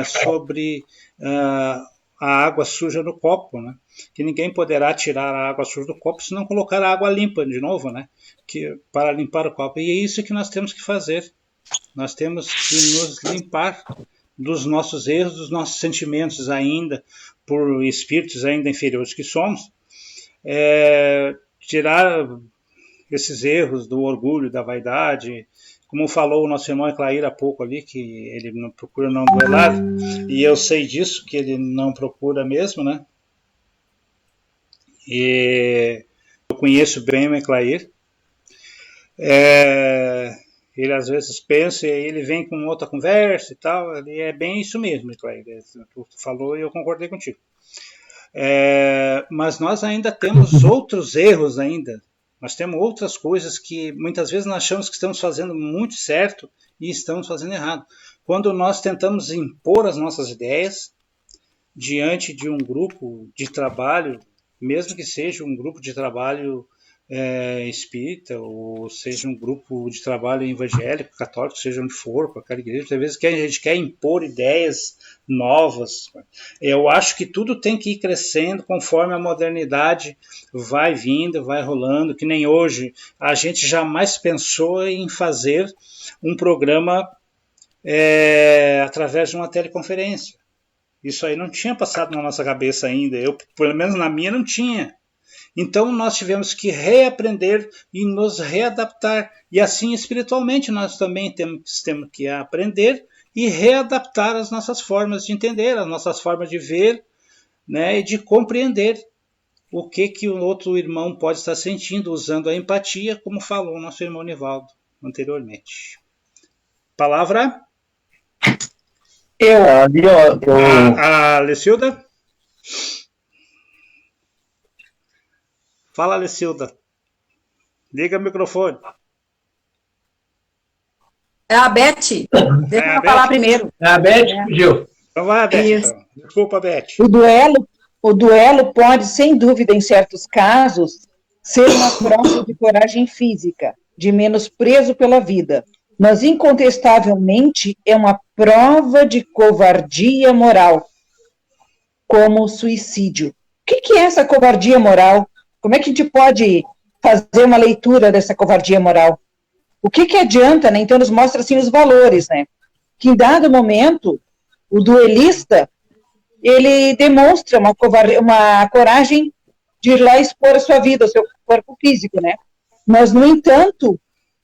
sobre a água suja no copo, né? Que ninguém poderá tirar a água suja do copo se não colocar a água limpa de novo, né? Para limpar o copo. E é isso que nós temos que fazer. Nós temos que nos limpar dos nossos erros, dos nossos sentimentos ainda, por espíritos ainda inferiores que somos, tirar esses erros do orgulho, da vaidade, como falou o nosso irmão Eclair há pouco ali, que ele não procura não duelar, e eu sei disso, que ele não procura mesmo, né? E eu conheço bem o Eclair. Ele às vezes pensa e aí ele vem com outra conversa e tal. Ele é bem isso mesmo, Eclair. Tu falou e eu concordei contigo. Mas nós ainda temos outros erros ainda. Nós temos outras coisas que muitas vezes nós achamos que estamos fazendo muito certo e estamos fazendo errado. Quando nós tentamos impor as nossas ideias diante de um grupo de trabalho, mesmo que seja um grupo de trabalho espírita, ou seja um grupo de trabalho evangélico, católico, seja onde for, com aquela igreja, às vezes a gente quer impor ideias novas. Eu acho que tudo tem que ir crescendo conforme a modernidade vai vindo, vai rolando, que nem hoje a gente jamais pensou em fazer um programa através de uma teleconferência. Isso aí não tinha passado na nossa cabeça ainda, pelo menos na minha não tinha. Então nós tivemos que reaprender e nos readaptar. E assim espiritualmente nós também temos que aprender e readaptar as nossas formas de entender, as nossas formas de ver, né, e de compreender o que o outro irmão pode estar sentindo, usando a empatia, como falou o nosso irmão Nivaldo anteriormente. Palavra? A Lecilda? Fala, Lecilda. Liga o microfone. É a Beth. Deixa eu falar primeiro. É a Beth que pediu. Então vai, Beth. Então. Desculpa, Beth. O duelo pode, sem dúvida, em certos casos, ser uma prova de coragem física, de menosprezo pela vida, mas incontestavelmente é uma prova de covardia moral, como o suicídio. O que é essa covardia moral? Como é que a gente pode fazer uma leitura dessa covardia moral? O que adianta, né? Então nos mostra assim os valores, né? Que em dado momento, o duelista, ele demonstra uma coragem de ir lá expor a sua vida, o seu corpo físico, né? Mas, no entanto,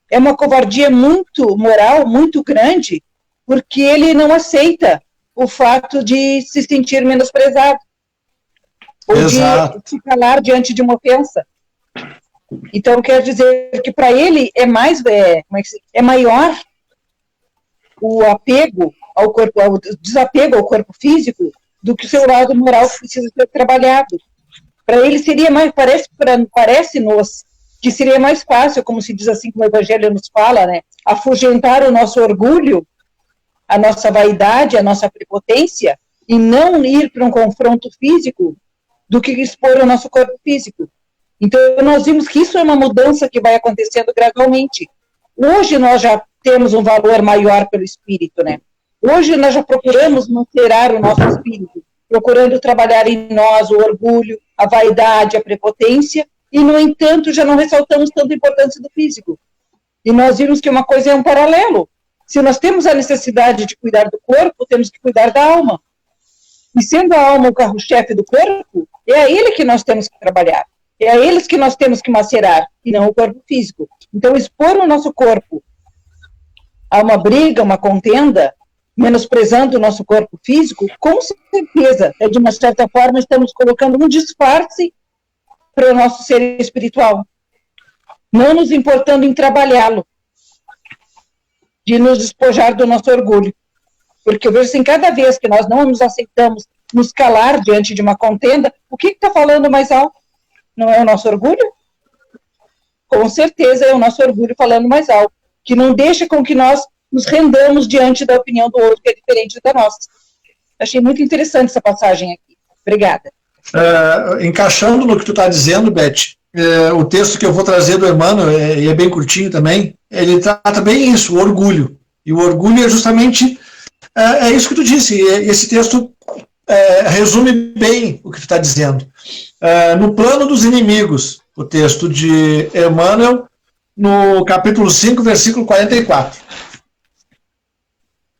é uma covardia muito moral, muito grande, porque ele não aceita o fato de se sentir menosprezado, ou Exato. de se calar diante de uma ofensa. Então, quer dizer que para ele é maior o apego ao corpo, o desapego ao corpo físico, do que o seu lado moral que precisa ser trabalhado. Para ele seria mais, parece-nos que seria mais fácil, como se diz assim, como o Evangelho nos fala, né, afugentar o nosso orgulho, a nossa vaidade, a nossa prepotência, e não ir para um confronto físico, do que expor o nosso corpo físico. Então, nós vimos que isso é uma mudança que vai acontecendo gradualmente. Hoje nós já temos um valor maior pelo espírito, né? Hoje nós já procuramos manter o nosso espírito, procurando trabalhar em nós o orgulho, a vaidade, a prepotência, e, no entanto, já não ressaltamos tanto a importância do físico. E nós vimos que uma coisa é um paralelo. Se nós temos a necessidade de cuidar do corpo, temos que cuidar da alma. E sendo a alma o carro-chefe do corpo, é a ele que nós temos que trabalhar. É a eles que nós temos que macerar, e não o corpo físico. Então, expor o nosso corpo a uma briga, uma contenda, menosprezando o nosso corpo físico, com certeza, de uma certa forma, estamos colocando um disfarce para o nosso ser espiritual, não nos importando em trabalhá-lo, de nos despojar do nosso orgulho. Porque eu vejo assim, cada vez que nós não nos aceitamos nos calar diante de uma contenda, o que está falando mais alto? Não é o nosso orgulho? Com certeza é o nosso orgulho falando mais alto, que não deixa com que nós nos rendamos diante da opinião do outro, que é diferente da nossa. Achei muito interessante essa passagem aqui. Obrigada. Encaixando no que tu está dizendo, Beth, o texto que eu vou trazer do Emmanuel, e é bem curtinho também, ele trata bem isso, o orgulho. E o orgulho é justamente isso que tu disse, e esse texto resume bem o que tu está dizendo. No plano dos inimigos, o texto de Emmanuel, no capítulo 5, versículo 44.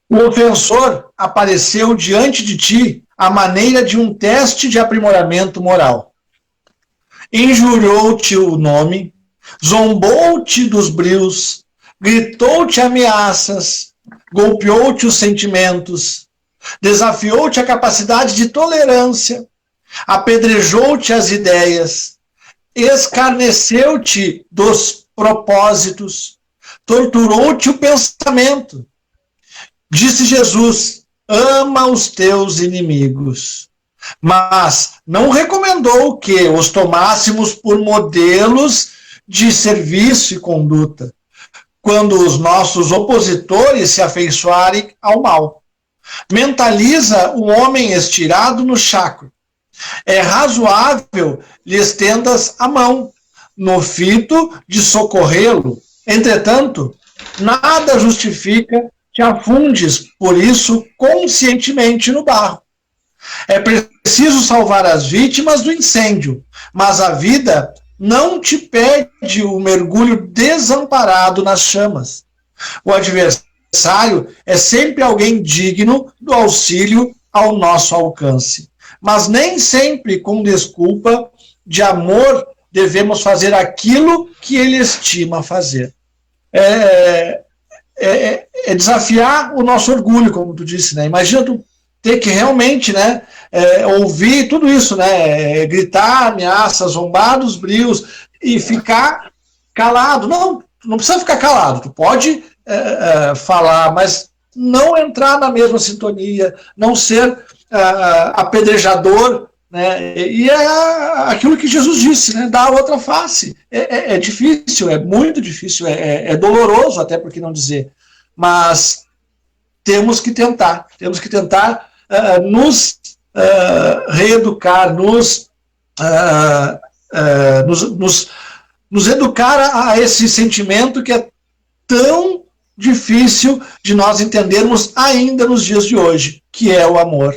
O ofensor apareceu diante de ti à maneira de um teste de aprimoramento moral. Injuriou-te o nome, zombou-te dos brios, gritou-te ameaças, golpeou-te os sentimentos, desafiou-te a capacidade de tolerância, apedrejou-te as ideias, escarneceu-te dos propósitos, torturou-te o pensamento. Disse Jesus, ama os teus inimigos, mas não recomendou que os tomássemos por modelos de serviço e conduta, quando os nossos opositores se afeiçoarem ao mal. Mentaliza o homem estirado no chacro. É razoável lhe estendas a mão, no fito de socorrê-lo. Entretanto, nada justifica te afundes, por isso, conscientemente no barro. É preciso salvar as vítimas do incêndio, mas a vida não te pede o mergulho desamparado nas chamas. O adversário é sempre alguém digno do auxílio ao nosso alcance. Mas nem sempre, com desculpa de amor, devemos fazer aquilo que ele estima fazer. É desafiar o nosso orgulho, como tu disse, né? Imagina tu ter que realmente, né, ouvir tudo isso, né, gritar, ameaças, zombar dos brios e ficar calado. Não precisa ficar calado, tu pode falar, mas não entrar na mesma sintonia, não ser apedrejador, né? E é aquilo que Jesus disse, né? Dar a outra face. É difícil, é muito difícil, é doloroso, até por que não dizer. Mas temos que tentar nos reeducar, nos educar a esse sentimento que é tão difícil de nós entendermos ainda nos dias de hoje, que é o amor.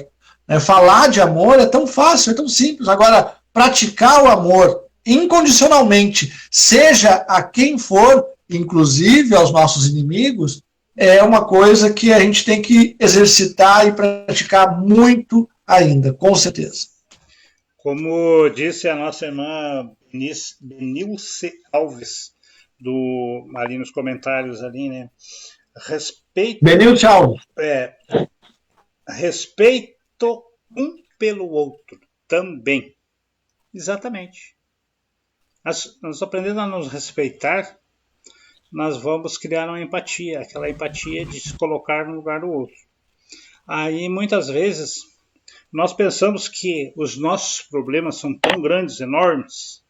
Falar de amor é tão fácil, é tão simples. Agora, praticar o amor incondicionalmente, seja a quem for, inclusive aos nossos inimigos, é uma coisa que a gente tem que exercitar e praticar muito ainda, com certeza. Como disse a nossa irmã Benilce Alves, ali nos comentários ali, né? Benilce Alves. Respeito um pelo outro também. Exatamente. Nós aprendendo a nos respeitar, nós vamos criar uma empatia, aquela empatia de se colocar no lugar do outro. Aí, muitas vezes, nós pensamos que os nossos problemas são tão grandes, enormes,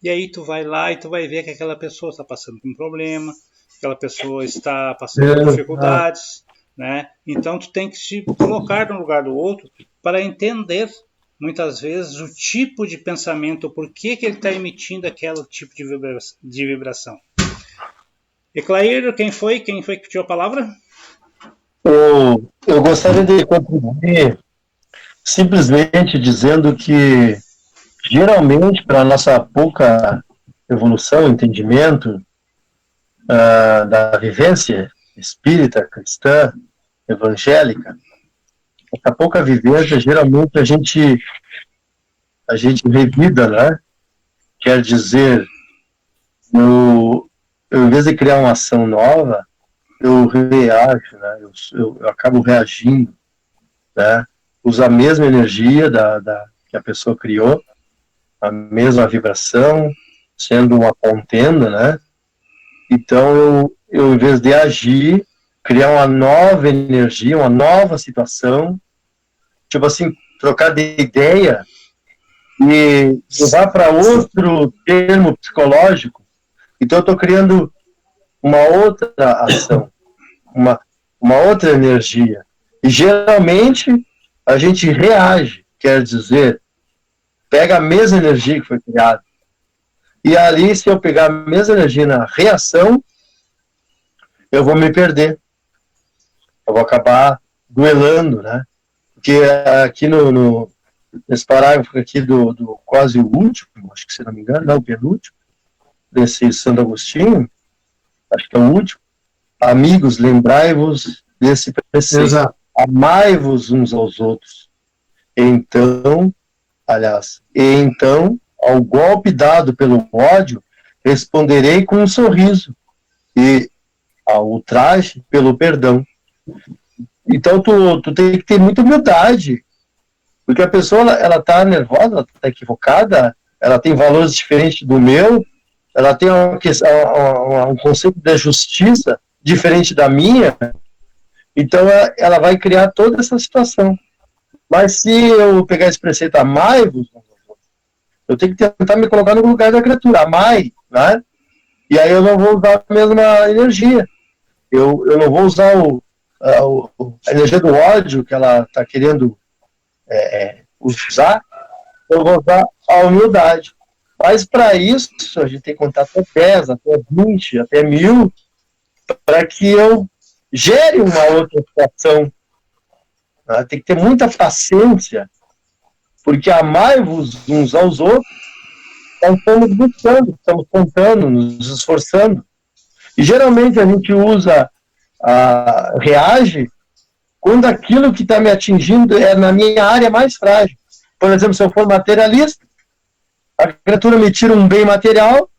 e aí tu vai lá e tu vai ver que aquela pessoa está passando por um problema, aquela pessoa está passando por dificuldades, né? Então tu tem que se colocar no lugar do outro para entender, muitas vezes, o tipo de pensamento, por que ele está emitindo aquele tipo de vibração. E Clair, quem foi que pediu a palavra? Eu gostaria de contribuir simplesmente dizendo que, geralmente, para a nossa pouca evolução, entendimento da vivência espírita, cristã, evangélica, essa pouca vivência, geralmente a gente revida, né? Quer dizer, eu, em vez de criar uma ação nova, eu reajo, né? Eu acabo reagindo, né? Uso a mesma energia que a pessoa criou, a mesma vibração, sendo uma contenda, né? Então, eu em vez de agir, criar uma nova energia, uma nova situação, tipo assim, trocar de ideia e levar para outro termo psicológico. Então, eu estou criando uma outra ação, uma outra energia. E, geralmente, a gente reage, quer dizer, pega a mesma energia que foi criada. E ali, se eu pegar a mesma energia na reação, eu vou me perder. Eu vou acabar duelando, né? Porque aqui nesse parágrafo aqui do quase o último, acho que se não me engano, não, o penúltimo, desse Santo Agostinho, acho que é o último, amigos, lembrai-vos desse preceito, amai-vos uns aos outros. Então, ao golpe dado pelo ódio, responderei com um sorriso, e ao ultraje pelo perdão. Então, tu tem que ter muita humildade, porque a pessoa, ela tá nervosa, ela tá equivocada, ela tem valores diferentes do meu, ela tem um conceito de justiça diferente da minha, então ela vai criar toda essa situação. Mas se eu pegar esse preceito, amai-vos, eu tenho que tentar me colocar no lugar da criatura, amai, né? E aí eu não vou usar a mesma energia. Eu não vou usar a energia do ódio que ela está querendo usar, eu vou usar a humildade. Mas para isso, a gente tem que contar até 10, até 20, até 1000, para que eu gere uma outra situação. Tem que ter muita paciência, porque amai-vos uns aos outros, nós estamos buscando, estamos contando, nos esforçando. E geralmente a gente reage quando aquilo que está me atingindo é na minha área mais frágil. Por exemplo, se eu for materialista, a criatura me tira um bem material,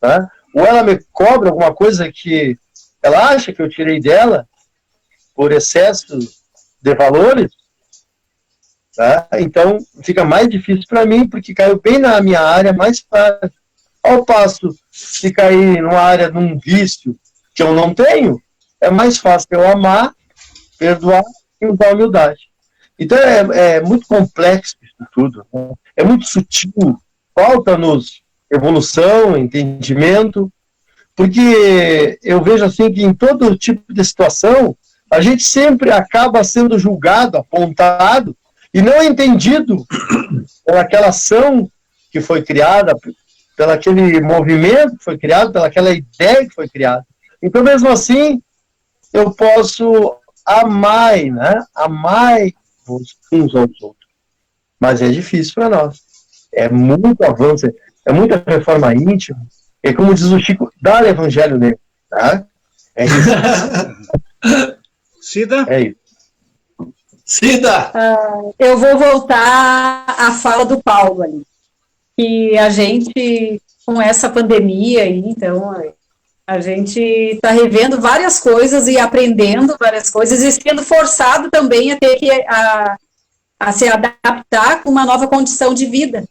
né? Ou ela me cobra alguma coisa que ela acha que eu tirei dela por excesso de valores, né? Então fica mais difícil para mim, porque caiu bem na minha área mais frágil. Ao passo de cair numa área de um vício que eu não tenho, é mais fácil eu amar, perdoar e usar a humildade. Então é muito complexo isso tudo, né? É muito sutil, falta-nos evolução, entendimento, porque eu vejo assim que em todo tipo de situação a gente sempre acaba sendo julgado, apontado e não entendido pelaquela ação que foi criada, pelo aquele movimento que foi criado, pelaquela ideia que foi criada. Então, mesmo assim, eu posso amar, né? Amar uns aos outros. Mas é difícil para nós. É muito avanço, é muita reforma íntima. É como diz o Chico, dá o evangelho nele. Tá? É isso. Cida? É isso. Cida! Eu vou voltar à fala do Paulo ali. Que a gente, com essa pandemia aí, então, a gente está revendo várias coisas e aprendendo várias coisas e sendo forçado também a ter que a se adaptar com uma nova condição de vida.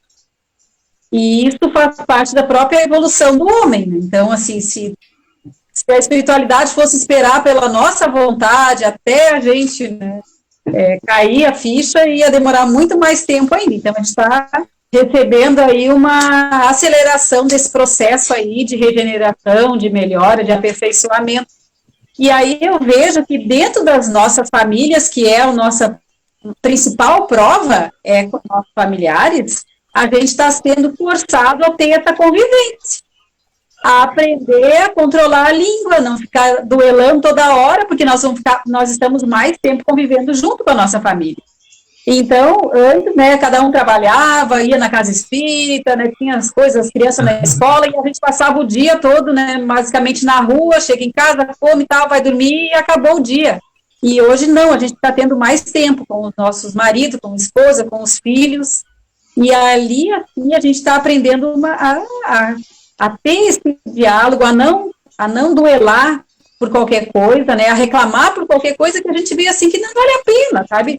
E isso faz parte da própria evolução do homem, né? Então, assim, se a espiritualidade fosse esperar pela nossa vontade até a gente, né, cair a ficha, ia demorar muito mais tempo ainda. Então, a gente está recebendo aí uma aceleração desse processo aí de regeneração, de melhora, de aperfeiçoamento. E aí eu vejo que dentro das nossas famílias, que é a nossa principal prova, com nossos familiares, a gente está sendo forçado a ter essa convivência, a aprender a controlar a língua, não ficar duelando toda hora, porque nós estamos mais tempo convivendo junto com a nossa família. Então, antes, né, cada um trabalhava, ia na casa espírita, né, tinha as coisas, as crianças na escola, e a gente passava o dia todo, né, basicamente na rua, chega em casa, come e tal, vai dormir e acabou o dia. E hoje não, a gente está tendo mais tempo com os nossos maridos, com a esposa, com os filhos, e ali, assim, a gente está aprendendo a ter esse diálogo, a não duelar por qualquer coisa, né, a reclamar por qualquer coisa que a gente vê assim que não vale a pena, sabe?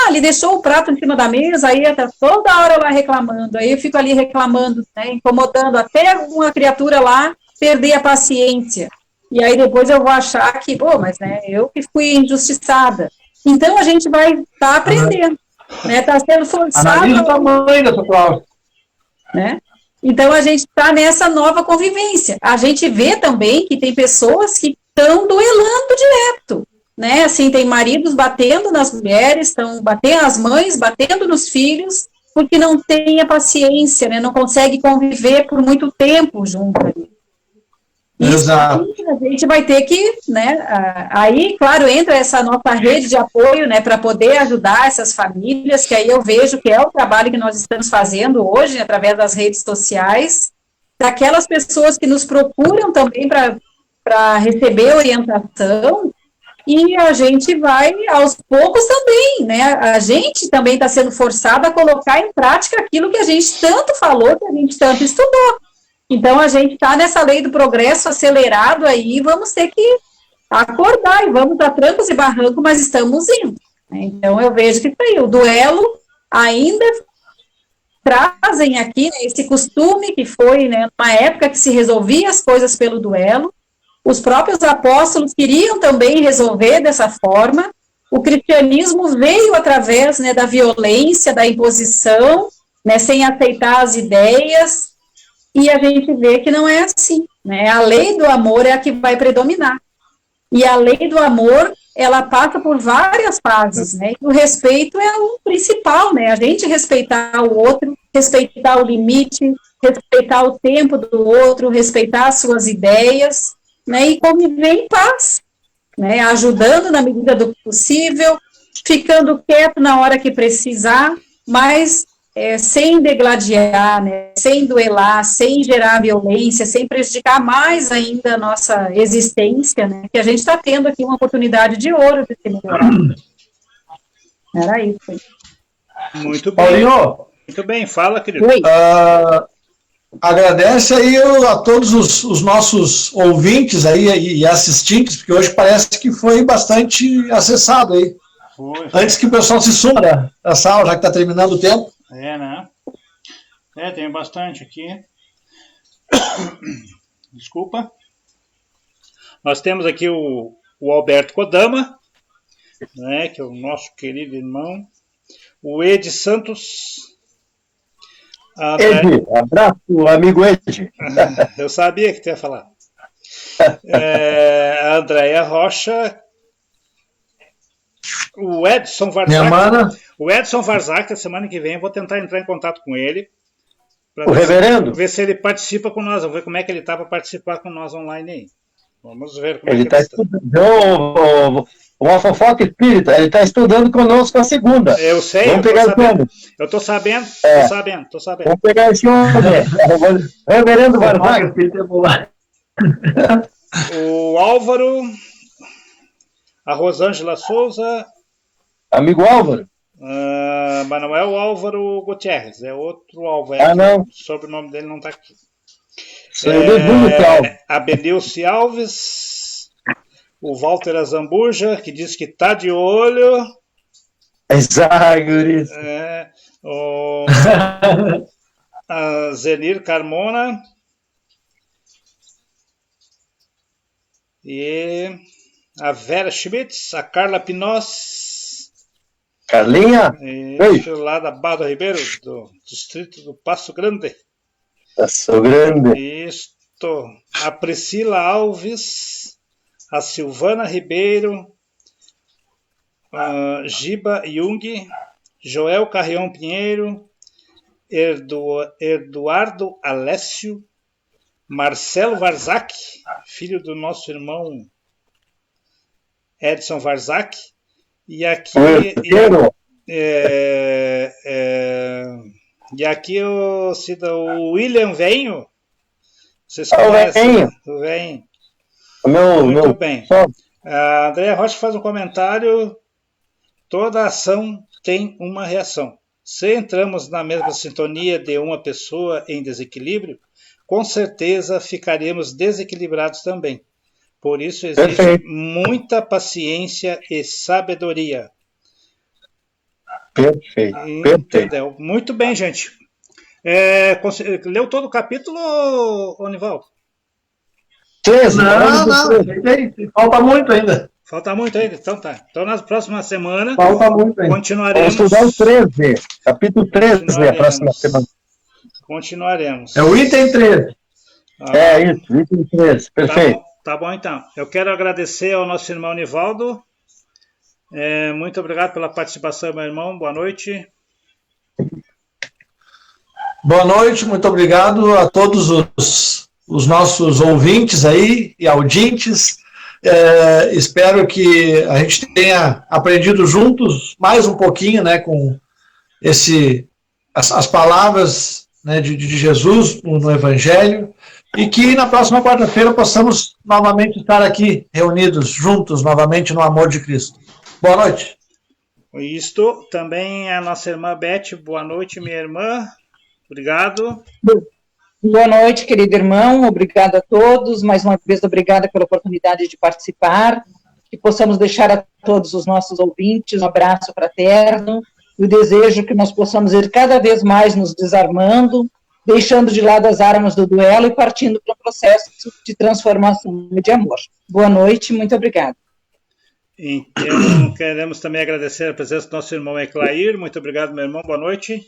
Ele deixou o prato em cima da mesa, aí tá toda hora lá reclamando, aí eu fico ali reclamando, né, incomodando, até uma criatura lá perder a paciência, e aí depois eu vou achar que, mas né, eu que fui injustiçada. Então a gente vai estar aprendendo, né, tá sendo forçado. Analisa o tamanho da sua prova. Né? Então a gente está nessa nova convivência. A gente vê também que tem pessoas que estão duelando direto, né? Assim, tem maridos batendo nas mulheres, estão batendo as mães, batendo nos filhos, porque não tem a paciência, né? Não consegue conviver por muito tempo junto ali. Exato. Isso a gente vai ter que, né? Aí, claro, entra essa nossa rede de apoio, né? Para poder ajudar essas famílias, que aí eu vejo que é o trabalho que nós estamos fazendo hoje, através das redes sociais, daquelas pessoas que nos procuram também para receber orientação. E a gente vai, aos poucos também, né? A gente também está sendo forçado a colocar em prática aquilo que a gente tanto falou, que a gente tanto estudou. Então, a gente está nessa lei do progresso acelerado aí, vamos ter que acordar e vamos a trancos e barrancos, mas estamos indo. Né? Então, eu vejo que o duelo ainda trazem aqui, né, esse costume que foi, né, uma época que se resolvia as coisas pelo duelo. Os próprios apóstolos queriam também resolver dessa forma. O cristianismo veio através, né, da violência, da imposição, né, sem aceitar as ideias, e a gente vê que não é assim. Né? A lei do amor é a que vai predominar. E a lei do amor, ela passa por várias fases, né? E o respeito é o principal, né? A gente respeitar o outro, respeitar o limite, respeitar o tempo do outro, respeitar as suas ideias, né, e conviver em paz, né, ajudando na medida do possível, ficando quieto na hora que precisar, mas sem degladiar, né, sem duelar, sem gerar violência, sem prejudicar mais ainda a nossa existência, né, que a gente está tendo aqui uma oportunidade de ouro de se melhorar. Era isso. Muito bem. Paulinho, muito bem, fala, querido. Agradece aí a todos os nossos ouvintes aí e assistentes, porque hoje parece que foi bastante acessado aí. Foi. Antes que o pessoal se suma da sala, já que está terminando o tempo. Né? Tem bastante aqui. Desculpa. Nós temos aqui o Alberto Kodama, né, que é o nosso querido irmão. O Ed Santos. Ed, abraço, amigo Ed. Eu sabia que tu ia falar. A Andréia Rocha. O Edson Varzak. O Edson Varzak, a semana que vem, eu vou tentar entrar em contato com ele. O reverendo? Ver se ele participa com nós. Vamos ver como é que ele está para participar com nós online aí. Vamos ver como Ele é que está estudando. Uma fofoca espírita, ele está estudando conosco a segunda. Eu sei, Vamos pegar esse homem. Eu estou sabendo, tô sabendo. Vamos pegar esse homem. Reverendo Vargas. O Álvaro, a Rosângela Souza. Amigo Álvaro. Mas não é o Álvaro Gutierrez, é outro Álvaro. Não. O sobrenome dele não está aqui. A Benilce Alves, o Walter Azambuja, que diz que está de olho. Exato, a Zenir Carmona. E a Vera Schmitz, a Carla Pinós. Carlinha? Isso, lá da Barra do Ribeiro, do distrito do Passo Grande. Passo Grande. Isto. A Priscila Alves, a Silvana Ribeiro, a Giba Jung, Joel Carrião Pinheiro, Eduardo Alessio, Marcelo Varzac, filho do nosso irmão Edson Varzac, e aqui o William Venho. Vocês conhecem? O Venho. Muito bem. A Andréa Rocha faz um comentário. Toda ação tem uma reação. Se entramos na mesma sintonia de uma pessoa em desequilíbrio, com certeza ficaremos desequilibrados também. Por isso exige muita paciência e sabedoria. Perfeito. Entendeu? Muito bem, gente. Leu todo o capítulo, Onivaldo? 13. Não. Falta muito ainda. Falta muito ainda, então tá. Então na próxima semana falta muito ainda. Continuaremos. Vamos estudar o 13, capítulo 13 a próxima semana. Continuaremos. É o item 13. Isso, item 13, perfeito. Tá bom então. Eu quero agradecer ao nosso irmão Nivaldo. Muito obrigado pela participação, meu irmão. Boa noite. Boa noite, muito obrigado a todos os nossos ouvintes aí e audintes. Espero que a gente tenha aprendido juntos mais um pouquinho, né, com as palavras, né, de Jesus no Evangelho, e que na próxima quarta-feira possamos novamente estar aqui reunidos juntos novamente no amor de Cristo. Boa noite. Isto também é a nossa irmã Beth. Boa noite, minha irmã. Obrigado. Boa noite, querido irmão. Obrigado a todos. Mais uma vez, obrigada pela oportunidade de participar. Que possamos deixar a todos os nossos ouvintes um abraço fraterno e o desejo que nós possamos ir cada vez mais nos desarmando, deixando de lado as armas do duelo e partindo para um processo de transformação e de amor. Boa noite, muito obrigada. Então, queremos também agradecer a presença do nosso irmão Eclair. Muito obrigado, meu irmão. Boa noite.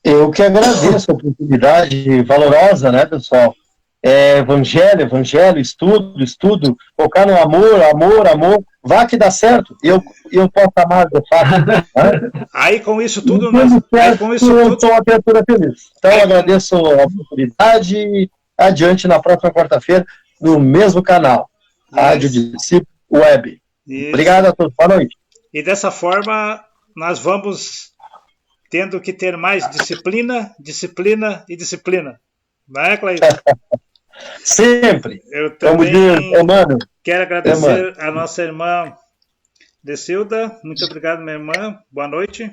Eu que agradeço a oportunidade valorosa, né, pessoal? Evangelho, estudo, focar no amor, vá que dá certo. Eu posso amar de fato. Né? Aí com isso tudo, eu sou uma criatura feliz. Então eu agradeço a oportunidade e adiante na próxima quarta-feira no mesmo canal, Rádio Discípulo Web. Isso. Obrigado a todos, boa noite. E dessa forma nós vamos tendo que ter mais disciplina. Não é, Clair? Sempre. Eu também quero agradecer a nossa irmã Decilda. Muito obrigado, minha irmã. Boa noite.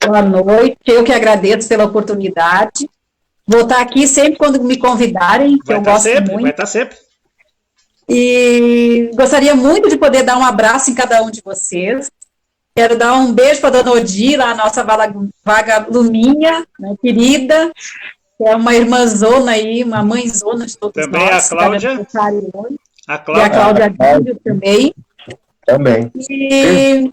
Boa noite. Eu que agradeço pela oportunidade. Vou estar aqui sempre quando me convidarem, que eu gosto muito. Vai estar sempre. E gostaria muito de poder dar um abraço em cada um de vocês. Quero dar um beijo para a dona Odila, a nossa vaga Luminha, né, querida, que é uma irmãzona aí, uma mãezona de todos também nós. Também a Cláudia. E a Cláudia Guilherme também. Também. E,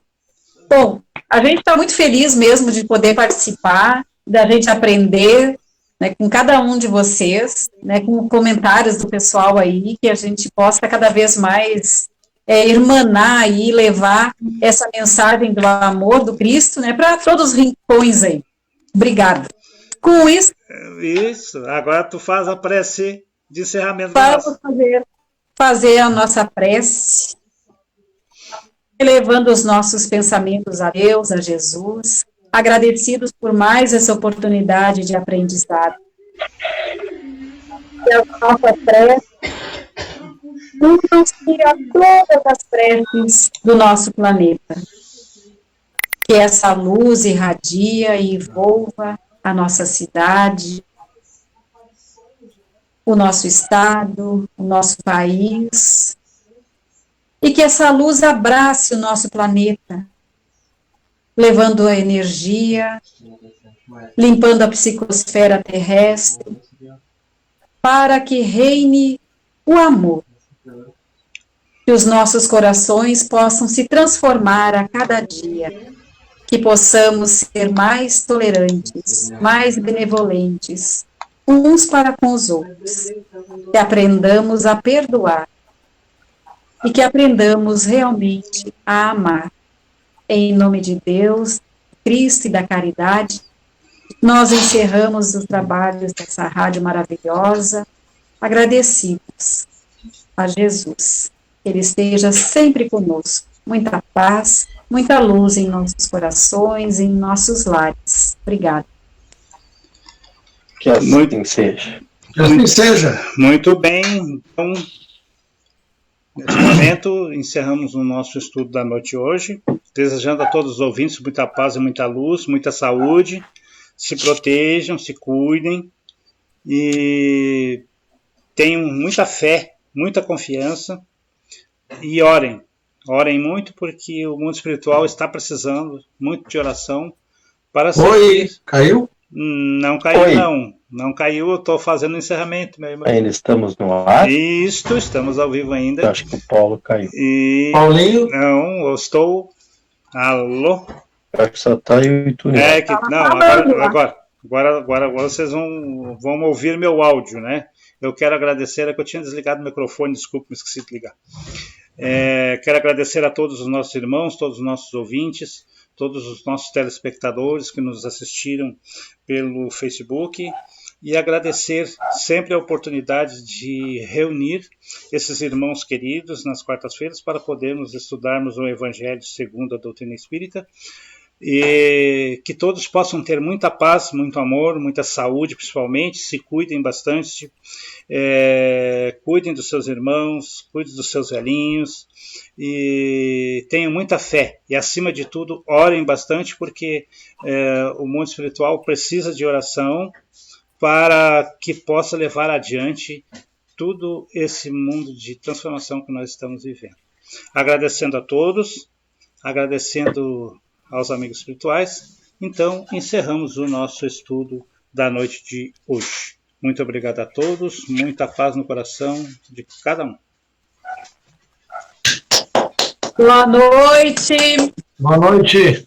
bom, a gente está muito feliz mesmo de poder participar, da gente aprender, né, com cada um de vocês, né, com comentários do pessoal aí, que a gente possa cada vez mais irmanar e levar essa mensagem do amor do Cristo, né, para todos os rincões aí. Obrigada. Com isso... Isso, agora tu faz a prece de encerramento da nossa. Vamos fazer a nossa prece, elevando os nossos pensamentos a Deus, a Jesus, agradecidos por mais essa oportunidade de aprendizado. Que a nossa prece unam-se a todas as preces do nosso planeta. Que essa luz irradia e envolva a nossa cidade, o nosso estado, o nosso país, e que essa luz abrace o nosso planeta, levando a energia, limpando a psicosfera terrestre, para que reine o amor. Que os nossos corações possam se transformar a cada dia, que possamos ser mais tolerantes, mais benevolentes, uns para com os outros, que aprendamos a perdoar e que aprendamos realmente a amar. Em nome de Deus, Cristo e da caridade, nós encerramos os trabalhos dessa rádio maravilhosa, agradecidos a Jesus. Que Ele esteja sempre conosco. Muita paz, muita luz em nossos corações, em nossos lares. Obrigada. Que assim seja. Que assim seja. Muito bem. Então, nesse momento, encerramos o nosso estudo da noite hoje, desejando a todos os ouvintes muita paz e muita luz, muita saúde, se protejam, se cuidem e tenham muita fé, muita confiança e orem. Orem muito porque o mundo espiritual está precisando muito de oração para ser... Oi, caiu? Não caiu. Oi. Não caiu, eu estou fazendo o encerramento, meu irmão. Ainda estamos no ar? Isto, estamos ao vivo ainda. Eu acho que o Paulo caiu. E... Paulinho? Não, eu estou... Alô? Eu acho que só tá eu e tu. É que... Não, agora vocês vão ouvir meu áudio, né? Eu quero agradecer, que eu tinha desligado o microfone, desculpa, me esqueci de ligar. Quero agradecer a todos os nossos irmãos, todos os nossos ouvintes, todos os nossos telespectadores que nos assistiram pelo Facebook e agradecer sempre a oportunidade de reunir esses irmãos queridos nas quartas-feiras para podermos estudarmos o Evangelho segundo a doutrina espírita e que todos possam ter muita paz, muito amor, muita saúde principalmente, se cuidem bastante, cuidem dos seus irmãos, cuidem dos seus velhinhos e tenham muita fé e acima de tudo orem bastante porque o mundo espiritual precisa de oração para que possa levar adiante todo esse mundo de transformação que nós estamos vivendo. Agradecendo a todos, agradecendo aos amigos espirituais, então encerramos o nosso estudo da noite de hoje. Muito obrigado a todos, muita paz no coração de cada um. Boa noite. Boa noite.